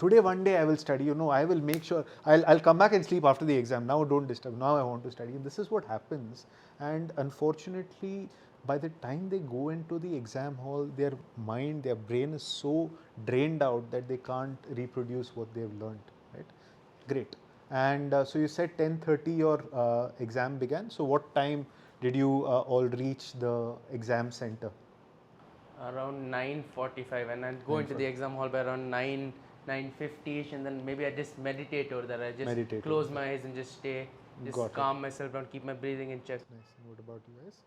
today one day I will study, I will make sure I'll come back and sleep after the exam. Now don't disturb. Now I want to study. This is what happens. And unfortunately, by the time they go into the exam hall, their mind, their brain is so drained out that they can't reproduce what they've learned. Right? Great. And so you said 10:30 your exam began. So what time did you all reach the exam center? Around 9:45, and I'd go into the exam hall by around 9:50ish, and then maybe I just meditate over there. I just Meditate close over my eyes and just stay, just Got it. calm myself down, keep my breathing in check. Nice. And what about you guys?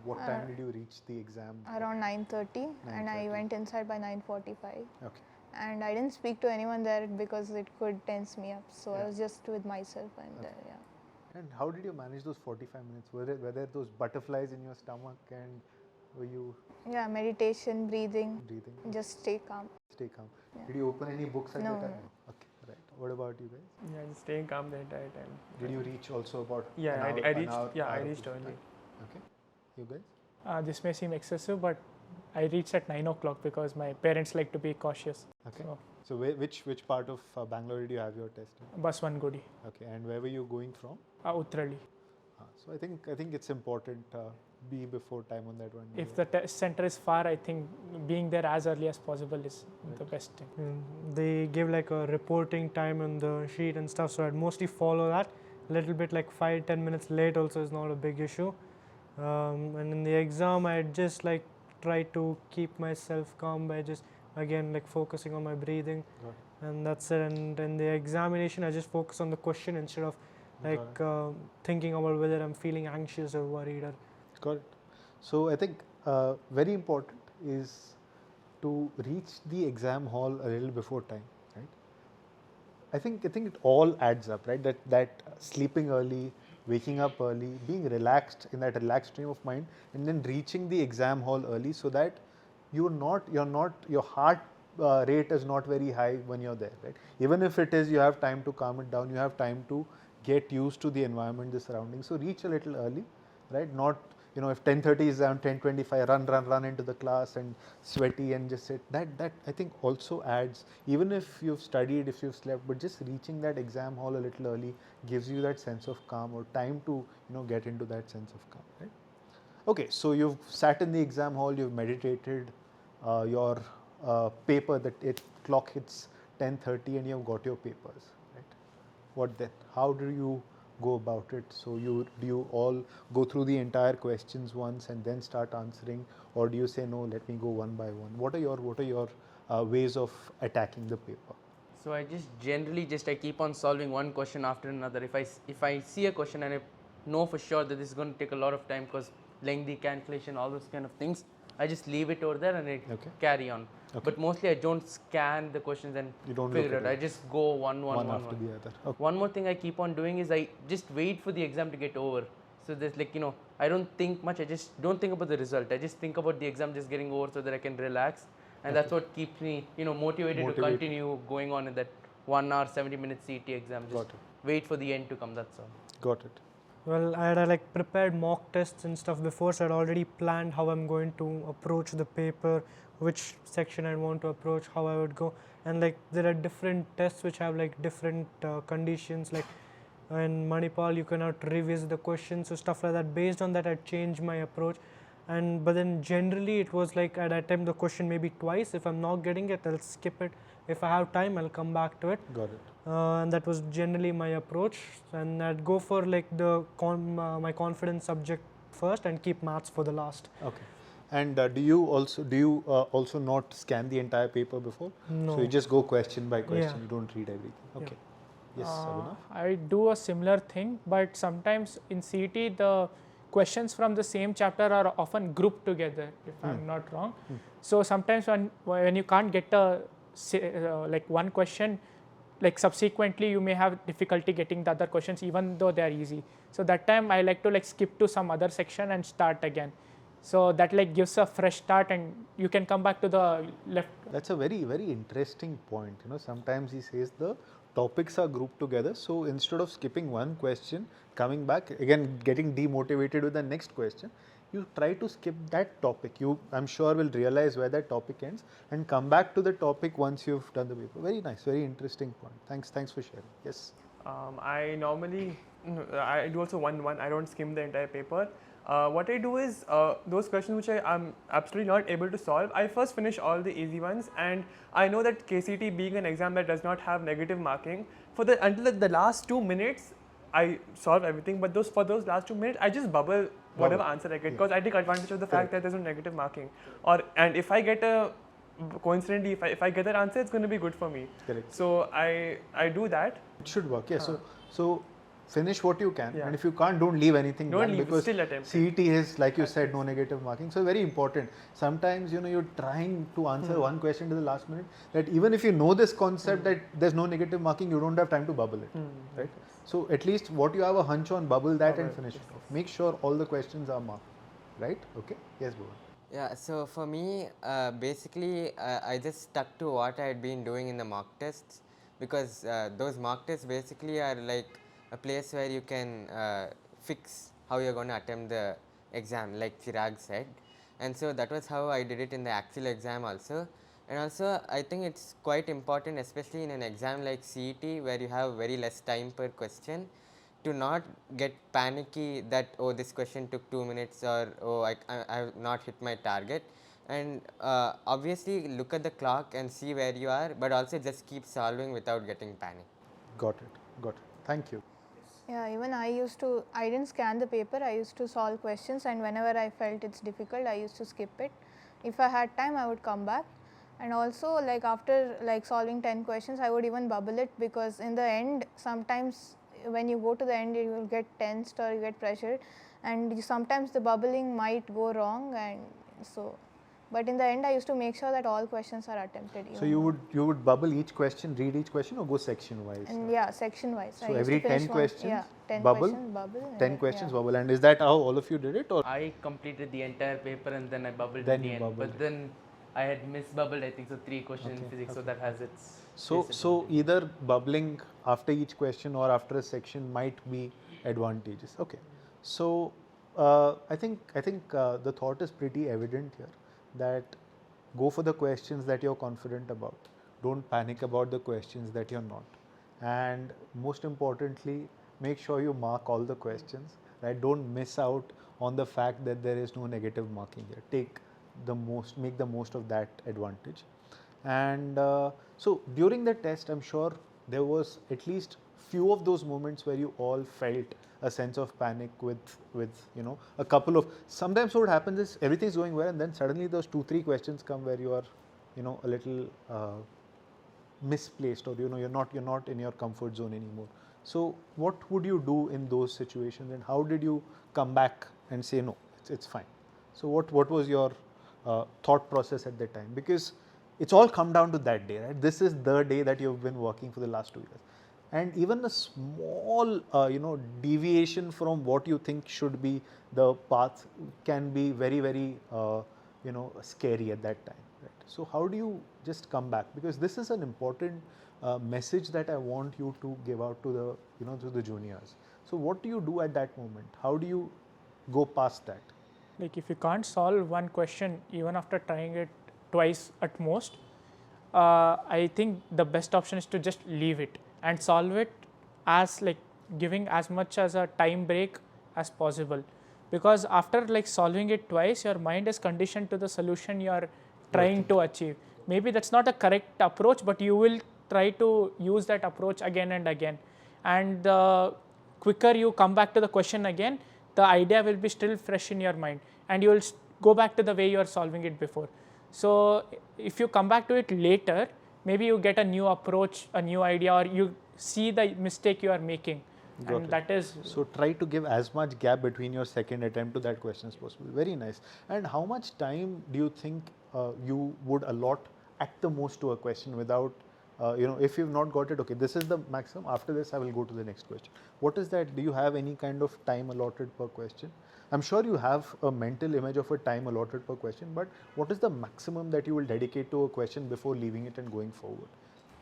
What time did you reach the exam? Around 9:30, and I 9:30. went inside by 9:45. Okay. And I didn't speak to anyone there because it could tense me up. So I Yeah. was just with myself and Okay. yeah. And how did you manage those 45 minutes? Were there those butterflies in your stomach, and were you Yeah, meditation, breathing, breathing? just stay calm. Stay calm. Yeah. Did you open any books at No, the time? no. Okay, right. What about you guys? Yeah, just staying calm the entire time. Did you reach also about Yeah, an I, hour, I an reached. hour- Yeah, I hour reached before early. time? Okay. You guys? This may seem excessive, but I reached at 9 o'clock because my parents like to be cautious. Okay. So, So which part of Bangalore did you have your test in? bus 1 Gudi, Okay. And where were you going from? Uttrali. So I think it's important be before time on that one. If the test center is far, I think being there as early as possible is the best thing. They give like a reporting time on the sheet and stuff, so I'd mostly follow that. A little bit like 5-10 minutes late also is not a big issue. And in the exam, I'd just like try to keep myself calm by just again like focusing on my breathing, and that's it. And in the examination, I just focus on the question instead of like thinking about whether I'm feeling anxious or worried. Or Got it. So I think very important is to reach the exam hall a little before time, right? I think it all adds up, right? That sleeping early, waking up early, being relaxed in that relaxed frame of mind, and then reaching the exam hall early so that your heart rate is not very high when you're there, right? Even if it is, you have time to calm it down. You have time to get used to the environment, the surroundings. So reach a little early, right? Not if 10:30 is around 10:25, run into the class and sweaty and just sit. That I think also adds. Even if you've studied, if you've slept, but just reaching that exam hall a little early gives you that sense of calm or time to get into that sense of calm, right? Okay, so you've sat in the exam hall, you've meditated, your paper, clock hits 10:30 and you've got your papers, right? What then? How do you go about it? So do you all go through the entire questions once and then start answering, or do you say no, let me go one by one? What are your ways of attacking the paper? So I just generally I keep on solving one question after another. If I see a question and I know for sure that this is going to take a lot of time because lengthy calculation, all those kind of things, I just leave it over there and I carry on. Okay. But mostly I don't scan the questions and You don't figure look it at out. I just go one after the other. Okay. One more thing I keep on doing is I just wait for the exam to get over. So there's like, I don't think much. I just don't think about the result. I just think about the exam just getting over so that I can relax. And that's what keeps me, motivated to continue going on in that 1 hour, 70-minute CET exam. Just wait for the end to come, that's all. Got it. Well, I had like prepared mock tests and stuff before, so I'd already planned how I'm going to approach the paper, which section I want to approach, how I would go, and like there are different tests which have like different conditions. Like in Manipal, you cannot revisit the questions, so stuff like that. Based on that, I'd change my approach, but then generally it was like I'd attempt the question maybe twice. If I'm not getting it, I'll skip it. If I have time, I'll come back to it. Got it. And that was generally my approach, and I'd go for like the my confidence subject first and keep maths for the last. Okay. And do you also not scan the entire paper before? No. So you just go question by question. Yeah. You don't read everything. Okay. Yes, Abhinav? I do a similar thing, but sometimes in CET the questions from the same chapter are often grouped together, if I'm not wrong. So sometimes when you can't get like one question, like subsequently you may have difficulty getting the other questions even though they are easy. So that time I like to like skip to some other section and start again. So that like gives a fresh start and you can come back to the left. That's a very, very interesting point. Sometimes he says the topics are grouped together. So instead of skipping one question, coming back, again getting demotivated with the next question, you try to skip that topic. You, I'm sure, will realize where that topic ends and come back to the topic once you've done the paper. Very nice, very interesting point. Thanks for sharing. Yes. I normally, I do also 1-1. I don't skim the entire paper. What I do is those questions which I am absolutely not able to solve, I first finish all the easy ones, and I know that KCET being an exam that does not have negative marking, until the last 2 minutes I solve everything, but for those last 2 minutes I just bubble whatever answer I get, because I take advantage of the fact that there's no negative marking. And if I get coincidentally, if I get that answer, it's going to be good for me. Correct. So I do that. It should work. Yeah. So finish what you can, and if you can't, don't leave anything blank, because still attempt. CET is, like you said, no negative marking. So very important. Sometimes you're trying to answer one question to the last minute, that even if you know this concept that there's no negative marking, you don't have time to bubble it, right? So at least what you have a hunch on, bubble that and finish it off. Make sure all the questions are marked, right? Okay. Yes, Bhuvan. Yeah, so for me, basically, I just stuck to what I had been doing in the mock tests, because those mock tests basically are like a place where you can fix how you're going to attempt the exam, like Chirag said. And so that was how I did it in the actual exam also. And also, I think it's quite important, especially in an exam like CET, where you have very less time per question, to not get panicky that, oh, this question took 2 minutes, or oh, I have not hit my target. And obviously look at the clock and see where you are, but also just keep solving without getting panic. Got it. Thank you. Yeah, even I didn't scan the paper, I used to solve questions, and whenever I felt it's difficult, I used to skip it. If I had time, I would come back. And also, like after like solving 10 questions, I would even bubble it, because in the end, sometimes when you go to the end, you will get tensed or you get pressured, and sometimes the bubbling might go wrong, and so. But in the end, I used to make sure that all questions are attempted. So you would bubble each question, read each question, or go section wise? And yeah, section wise. So every 10 questions, 10 bubble, questions, bubble. 10 questions, bubble. And is that how all of you did it? Or I completed the entire paper and then I bubbled then at the you end. bubbled But it. then I had misbubbled, I think, so 3 questions in physics, so that has its. So either bubbling after each question or after a section might be advantageous. Okay. So I think the thought is pretty evident here, that go for the questions that you're confident about. Don't panic about the questions that you're not. And most importantly, make sure you mark all the questions, right? Don't miss out on the fact that there is no negative marking here. Make the most of that advantage. And so during the test, I'm sure there was at least few of those moments where you all felt a sense of panic with a couple of, sometimes what happens is everything's going well and then suddenly those 2-3 questions come where you are a little misplaced, or you're not in your comfort zone anymore. So what would you do in those situations, and how did you come back and say no, it's fine? So what was your thought process at that time? Because it's all come down to that day, right? This is the day that you've been working for the last 2 years. and even a small deviation from what you think should be the path can be very, very scary at that time, right? So how do you just come back, because this is an important message that I want you to give out to the to the juniors. So what do you do at that moment? How do you go past that? Like if you can't solve one question even after trying it twice at most, I think the best option is to just leave it and solve it as like giving as much as a time break as possible, because after like solving it twice, your mind is conditioned to the solution you are trying to achieve. Maybe that's not a correct approach, but you will try to use that approach again and again, and the quicker you come back to the question again, the idea will be still fresh in your mind and you will go back to the way you are solving it before. So if you come back to it later, maybe you get a new approach, a new idea, or you see the mistake you are making. Got And it. that is, So try to give as much gap between your second attempt to that question as possible. Very nice. And how much time do you think you would allot at the most to a question without, if you've not got it, okay, this is the maximum, after this I will go to the next question. What is that? Do you have any kind of time allotted per question? I'm sure you have a mental image of a time allotted per question, but what is the maximum that you will dedicate to a question before leaving it and going forward?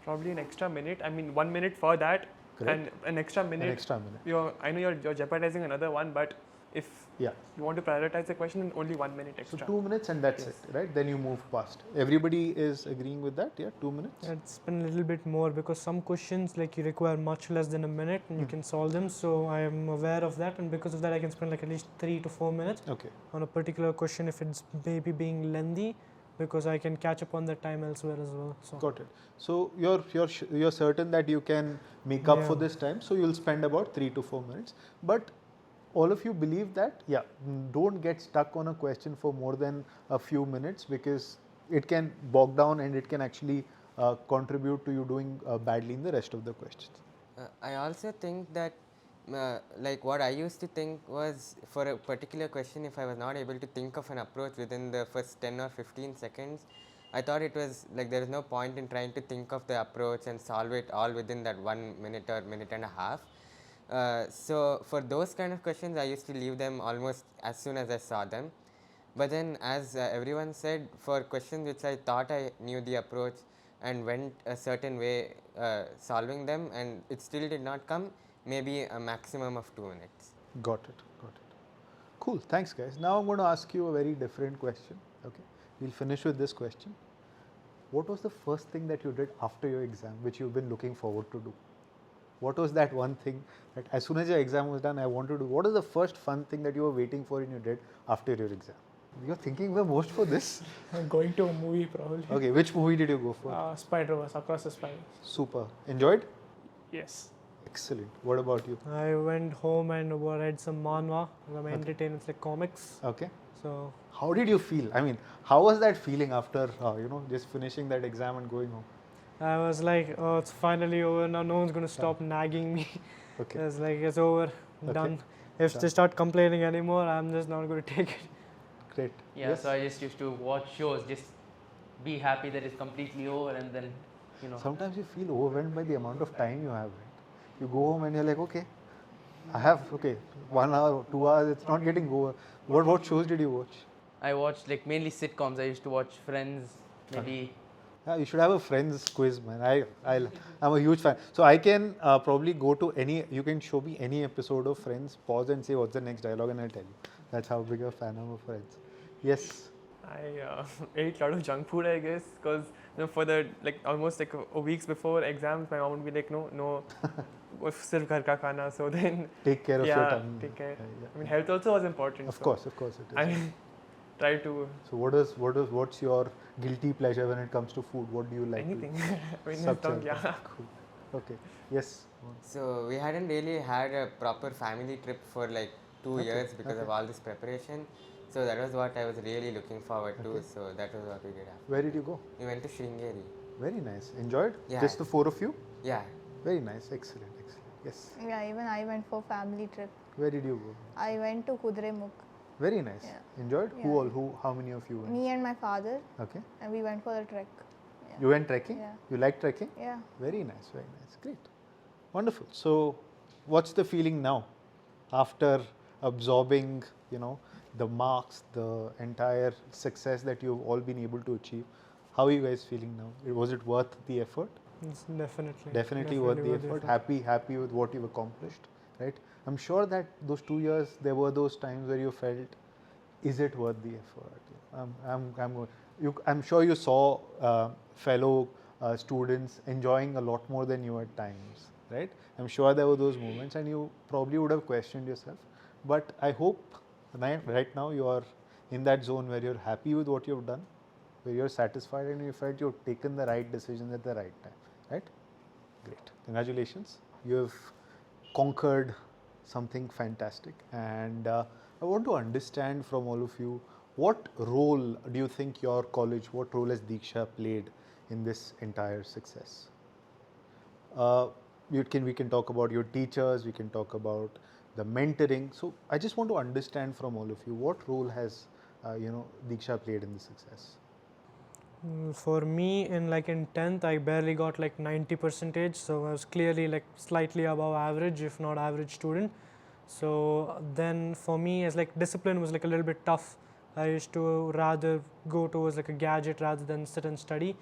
Probably an extra minute. I mean, 1 minute for that, Correct. and an extra minute. An extra minute. I know you're jeopardizing another one, but if Yeah. you want to prioritize the question, then only 1 minute So extra. 2 minutes and that's Yes. it, right? Then you move past. Everybody is agreeing with that? Yeah, 2 minutes? It's been a little bit more because some questions like you require much less than a minute and you can solve them. So I am aware of that, and because of that I can spend like at least 3 to 4 minutes Okay. on a particular question if it's maybe being lengthy, because I can catch up on that time elsewhere as well. So Got it. So you're certain that you can make up for Yeah. this time, so you'll spend about 3 to 4 minutes. But all of you believe that, don't get stuck on a question for more than a few minutes, because it can bog down and it can actually contribute to you doing badly in the rest of the questions. I also think that like what I used to think was, for a particular question, if I was not able to think of an approach within the first 10 or 15 seconds, I thought it was like there is no point in trying to think of the approach and solve it all within that 1 minute or minute and a half. So for those kind of questions, I used to leave them almost as soon as I saw them. But then, as everyone said, for questions which I thought I knew the approach and went a certain way solving them, and it still did not come, maybe a maximum of 2 minutes. Got it. Got it. Cool. Thanks, guys. Now I'm going to ask you a very different question. Okay. We'll finish with this question. What was the first thing that you did after your exam, which you've been looking forward to do? What was that one thing that as soon as your exam was done, I want to do? What is the first fun thing that you were waiting for and you did after your exam? You're thinking the most for this? I'm going to a movie probably. Okay, which movie did you go for? Spider-Verse, Across the Spider. Super. Enjoyed? Yes. Excellent. What about you? I went home and read some manhwa, some entertainments like comics. Okay. So How did you feel? I mean, how was that feeling after, just finishing that exam and going home? I was like, oh, it's finally over now. No one's going to stop nagging me. Okay. It's like, it's over, done. If Done. they start complaining anymore, I'm just not going to take it. Great. Yeah, Yes? so I just used to watch shows, just be happy that it's completely over, and then, Sometimes you feel overwhelmed by the amount of time you have, right? You go home and you're like, okay, I have, 1 hour, 2 hours, it's not getting over. What shows did you watch? I watched like mainly sitcoms. I used to watch Friends, maybe. Yeah, you should have a Friends quiz, man. I'm a huge fan. So I can probably go to you can show me any episode of Friends, pause and say what's the next dialogue, and I'll tell you. That's how big a fan I'm of Friends. Yes. I ate a lot of junk food, I guess, because for the almost a weeks before exams, my mom would be like, no, sirf ghar ka khana. So then Take care of your tummy. take care. Yeah. I mean, health also was important. Of so course it is. I try to So what's your guilty pleasure when it comes to food? What do you like? anything. I mean, Sab tongue, chalta. yeah. Cool. Okay. Yes. So we hadn't really had a proper family trip for like 2 years because of all this preparation. So that was what I was really looking forward to. So that was what we did after. Where did you go? We went to Sringeri. Very nice. Enjoyed? Yeah. Just the 4 of you? Yeah. Very nice. Excellent. Yes. Yeah, even I went for family trip. Where did you go? I went to Kudremukh. Very nice. Yeah. Enjoyed? Yeah. How many of you went? Me and my father, Okay. and we went for a trek. You went trekking? Yeah. You like trekking? Yeah. Very nice. Great. Wonderful. So, what's the feeling now after absorbing, the marks, the entire success that you've all been able to achieve? How are you guys feeling now? Was it worth the effort? It's definitely. Definitely worth the effort. Happy with what you've accomplished, right? I'm sure that those 2 years, there were those times where you felt, is it worth the effort? I'm sure you saw fellow students enjoying a lot more than you at times, right? I'm sure there were those moments, and you probably would have questioned yourself. But I hope right now you are in that zone where you're happy with what you've done, where you're satisfied, and you felt you've taken the right decision at the right time, right? Great. Congratulations. You have conquered something fantastic. And I want to understand from all of you, what role do you think your college, what role has Deeksha played in this entire success? We can talk about your teachers, we can talk about the mentoring. So I just want to understand from all of you, what role has Deeksha played in the success? For me, in 10th, I barely got 90%, so I was clearly slightly above average, if not average student. So then for me, as discipline was a little bit tough. I used to rather go towards a gadget rather than sit and study.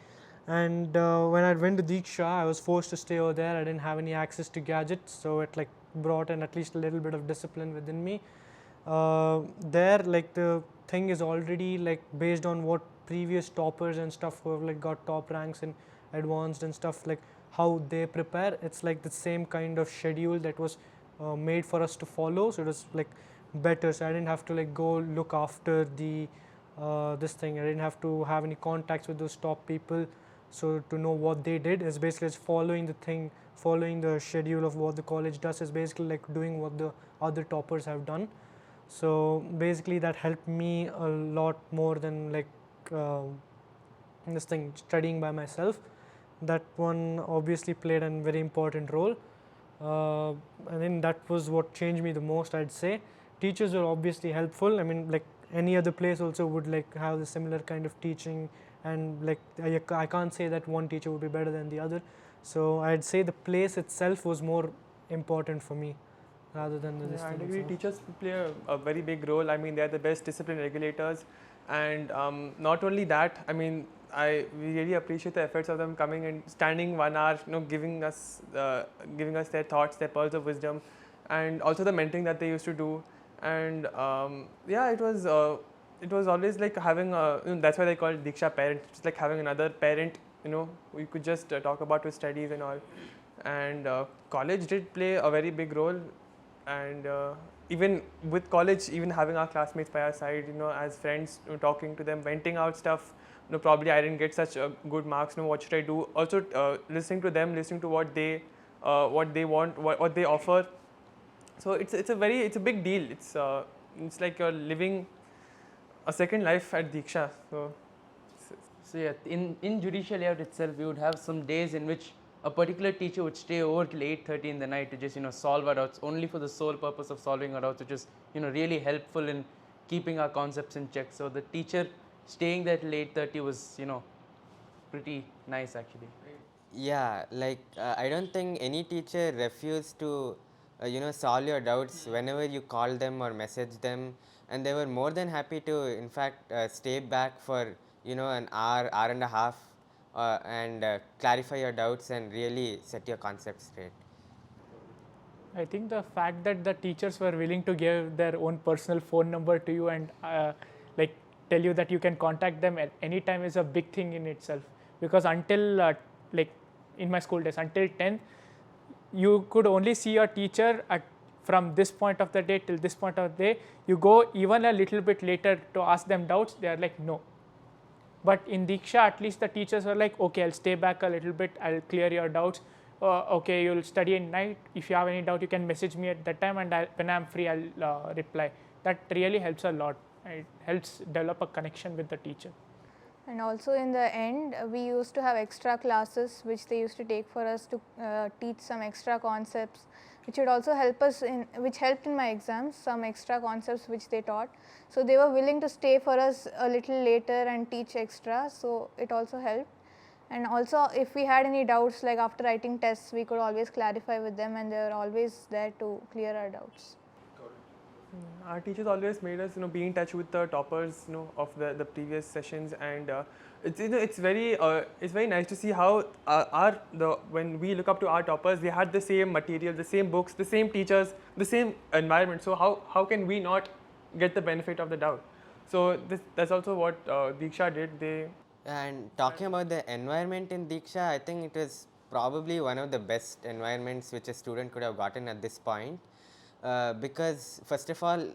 And when I went to Deeksha, I was forced to stay over there. I didn't have any access to gadgets, so it brought in at least a little bit of discipline within me. There, the thing is already based on what previous toppers and stuff who have got top ranks in advanced and stuff, how they prepare. It's the same kind of schedule that was made for us to follow, so it was better. So I didn't have to go look after the this thing. I didn't have to have any contacts with those top people, so to know what they did. Is basically just following the thing, following the schedule of what the college does, is basically doing what the other toppers have done. So basically that helped me a lot more than this thing, studying by myself. That one obviously played a very important role. I think that was what changed me the most, I'd say. Teachers were obviously helpful. I mean, any other place also would have the similar kind of teaching, and I can't say that one teacher would be better than the other. So I'd say the place itself was more important for me rather than the I distance. agree. Teachers play a very big role. I mean, they're the best discipline regulators, and not only that, I mean, we really appreciate the efforts of them coming and standing 1 hour, giving us their thoughts, their pearls of wisdom, and also the mentoring that they used to do. And yeah, it was always having a, that's why they call it Deeksha parent. It's like having another parent, we could just talk about with studies and all. And college did play a very big role, and even with college, even having our classmates by our side, as friends, talking to them, venting out stuff. Probably I didn't get such good marks. What should I do? Also, listening to them, listening to what they want, what they offer. So it's a big deal. It's like you're living a second life at Deeksha. So yeah, in judicial layout itself, we would have some days in which a particular teacher would stay over till 8:30 in the night to just solve our doubts, only for the sole purpose of solving our doubts, which is really helpful in keeping our concepts in check. So the teacher staying there till 8:30 was pretty nice actually. Yeah, I don't think any teacher refused to solve your doubts whenever you call them or message them, and they were more than happy to in fact stay back for an hour and a half and clarify your doubts and really set your concepts straight. I think the fact that the teachers were willing to give their own personal phone number to you and tell you that you can contact them at any time is a big thing in itself. Because until in my school days, until 10th, you could only see your teacher from this point of the day till this point of the day. You go even a little bit later to ask them doubts, they are like no. But in Deeksha, at least the teachers were like, okay, I'll stay back a little bit, I'll clear your doubts. Okay, you'll study at night. If you have any doubt, you can message me at that time, and when I'm free, I'll reply. That really helps a lot. It helps develop a connection with the teacher. And also in the end, we used to have extra classes which they used to take for us to teach some extra concepts, which would also help us which helped in my exams, some extra concepts which they taught. So they were willing to stay for us a little later and teach extra, so it also helped. And also, if we had any doubts, like after writing tests, we could always clarify with them, and they were always there to clear our doubts. Our teachers always made us, be in touch with the toppers, of the previous sessions, and it's very nice to see how when we look up to our toppers, they had the same material, the same books, the same teachers, the same environment. So how can we not get the benefit of the doubt? So that's also what Deeksha did. And talking about the environment in Deeksha, I think it was probably one of the best environments which a student could have gotten at this point. Because first of all,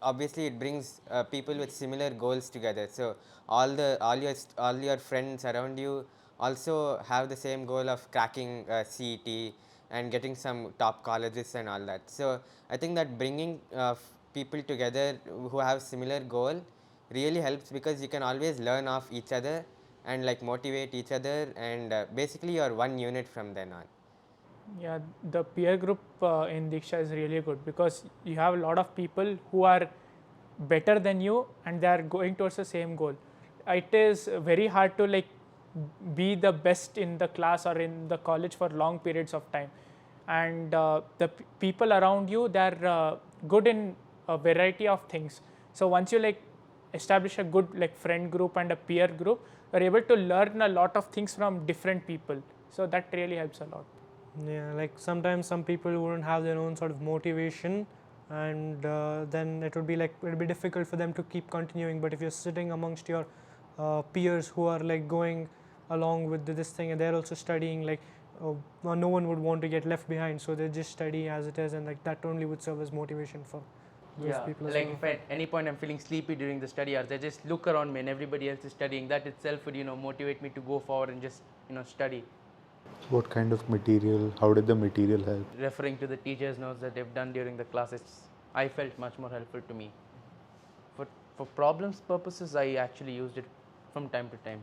obviously it brings people with similar goals together. So all your friends around you also have the same goal of cracking CET and getting some top colleges and all that. So I think that bringing people together who have similar goal really helps, because you can always learn off each other and like motivate each other, and basically you're one unit from then on. Yeah, the peer group in Deeksha is really good, because you have a lot of people who are better than you and they are going towards the same goal. It is very hard to like be the best in the class or in the college for long periods of time, and the people around you, they are good in a variety of things. So once you like establish a good like friend group and a peer group, you are able to learn a lot of things from different people. So that really helps a lot. Yeah, like sometimes some people wouldn't have their own sort of motivation, and then it would be difficult for them to keep continuing. But if you're sitting amongst your peers who are like going along with this thing, and they're also studying, like no one would want to get left behind, so they just study as it is, and like that only would serve as motivation for those people as like well. if at any point I'm feeling sleepy during the study hours, I just look around me and everybody else is studying. That itself would motivate me to go forward and just study. What kind of material? How did the material help? Referring to the teachers' notes that they've done during the classes, I felt much more helpful to me. For problems purposes, I actually used it from time to time.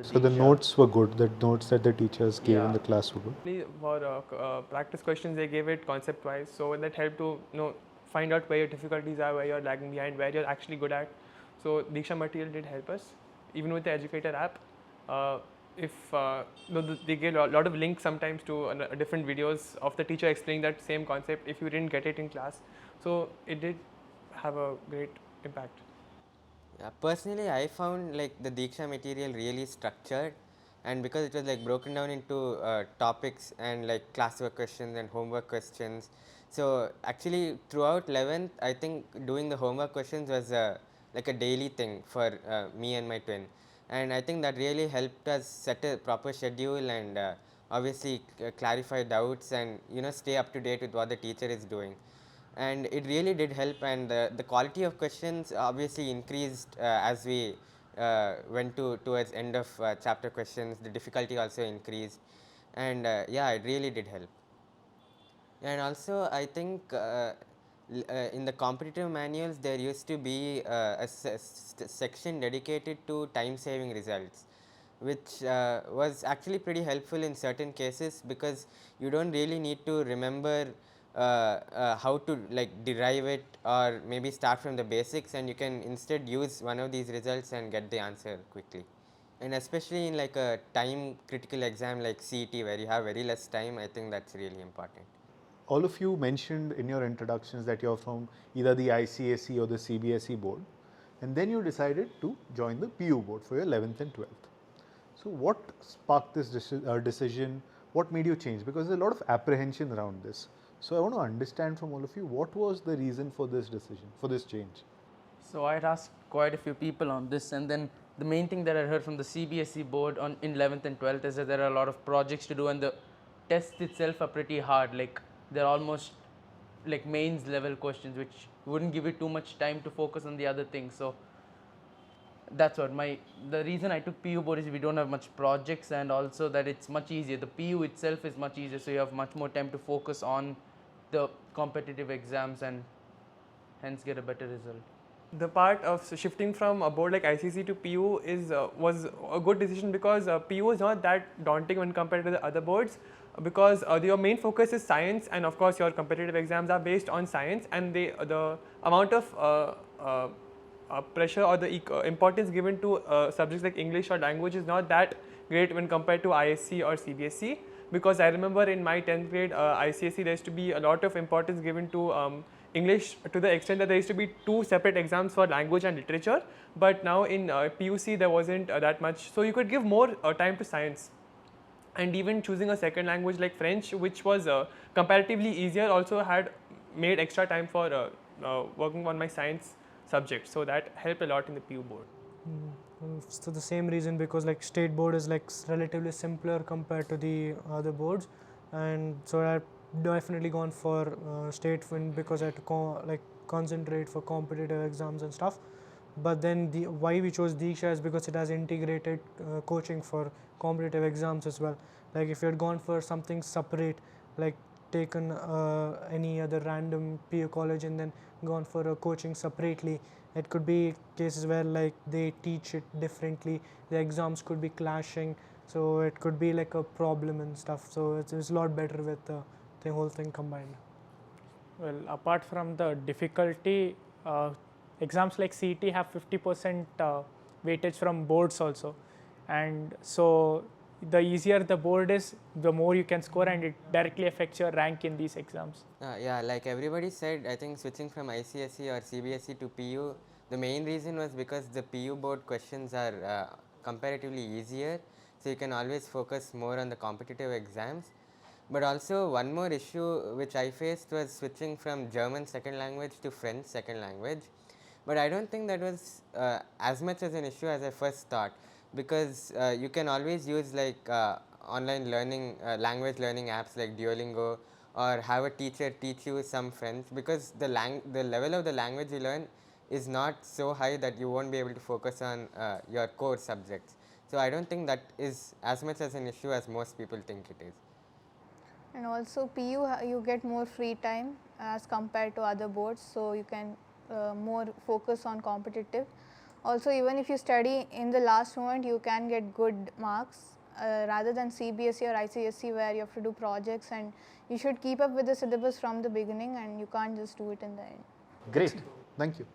So the notes were good. The notes that the teachers gave in the class were good. For practice questions, they gave it concept wise, so that helped to find out where your difficulties are, where you're lagging behind, where you're actually good at. So Deeksha material did help us, even with the Educator app. They gave a lot of links sometimes to different videos of the teacher explaining that same concept if you didn't get it in class. So it did have a great impact. Yeah, personally, I found like the Deeksha material really structured, and because it was like broken down into topics and like classwork questions and homework questions. So actually throughout 11th, I think doing the homework questions was like a daily thing for me and my twin. And I think that really helped us set a proper schedule and obviously clarify doubts and stay up to date with what the teacher is doing. And it really did help, and the quality of questions obviously increased as we went towards end of chapter questions. The difficulty also increased, and yeah, it really did help. And also I think in the competitive manuals there used to be a section dedicated to time saving results, which was actually pretty helpful in certain cases, because you don't really need to remember how to like derive it or maybe start from the basics, and you can instead use one of these results and get the answer quickly. And especially in like a time critical exam like CET, where you have very less time, I think that's really important. All of you mentioned in your introductions that you're from either the ICSE or the CBSE board, and then you decided to join the PU board for your 11th and 12th. So what sparked this decision? What made you change? Because there's a lot of apprehension around this. So I want to understand from all of you, what was the reason for this decision, for this change? So I had asked quite a few people on this, and then the main thing that I heard from the CBSE board in 11th and 12th is that there are a lot of projects to do, and the tests itself are pretty hard. Like they're almost like mains level questions, which wouldn't give you too much time to focus on the other things. So that's what the reason I took PU board is we don't have much projects, and also that it's much easier. The PU itself is much easier, so you have much more time to focus on the competitive exams and hence get a better result. The part of shifting from a board like ICC to PU was a good decision, because PU is not that daunting when compared to the other boards, because your main focus is science, and of course your competitive exams are based on science, and the amount of pressure or the importance given to subjects like English or language is not that great when compared to ISC or CBSE, because I remember in my 10th grade ICSE there used to be a lot of importance given to English, to the extent that there used to be 2 separate exams for language and literature, but now in PUC there wasn't that much, so you could give more time to science. And even choosing a second language like French, which was comparatively easier, also had made extra time for working on my science subject, so that helped a lot in the PU board. So the same reason, because like state board is like relatively simpler compared to the other boards, and so I've definitely gone for state because I had to concentrate for competitive exams and stuff. But then why we chose Deeksha is because it has integrated coaching for competitive exams as well. Like if you had gone for something separate, like taken any other random PU college and then gone for a coaching separately, it could be cases where like they teach it differently, the exams could be clashing, so it could be like a problem and stuff. So it's a lot better with the whole thing combined. Well, apart from the difficulty, exams like CET have 50% weightage from boards also, and so the easier the board is, the more you can score, and it directly affects your rank in these exams. Yeah, like everybody said, I think switching from ICSE or CBSE to PU, the main reason was because the PU board questions are comparatively easier, so you can always focus more on the competitive exams. But also one more issue which I faced was switching from German second language to French second language. But I don't think that was as much as an issue as I first thought, because you can always use like online learning, language learning apps like Duolingo, or have a teacher teach you some French, because the level of the language you learn is not so high that you won't be able to focus on your core subjects. So I don't think that is as much as an issue as most people think it is. And also PU you get more free time as compared to other boards, so you can more focus on competitive. Also, even if you study in the last moment, you can get good marks rather than CBSE or ICSE, where you have to do projects and you should keep up with the syllabus from the beginning and you can't just do it in the end. Great, thank you.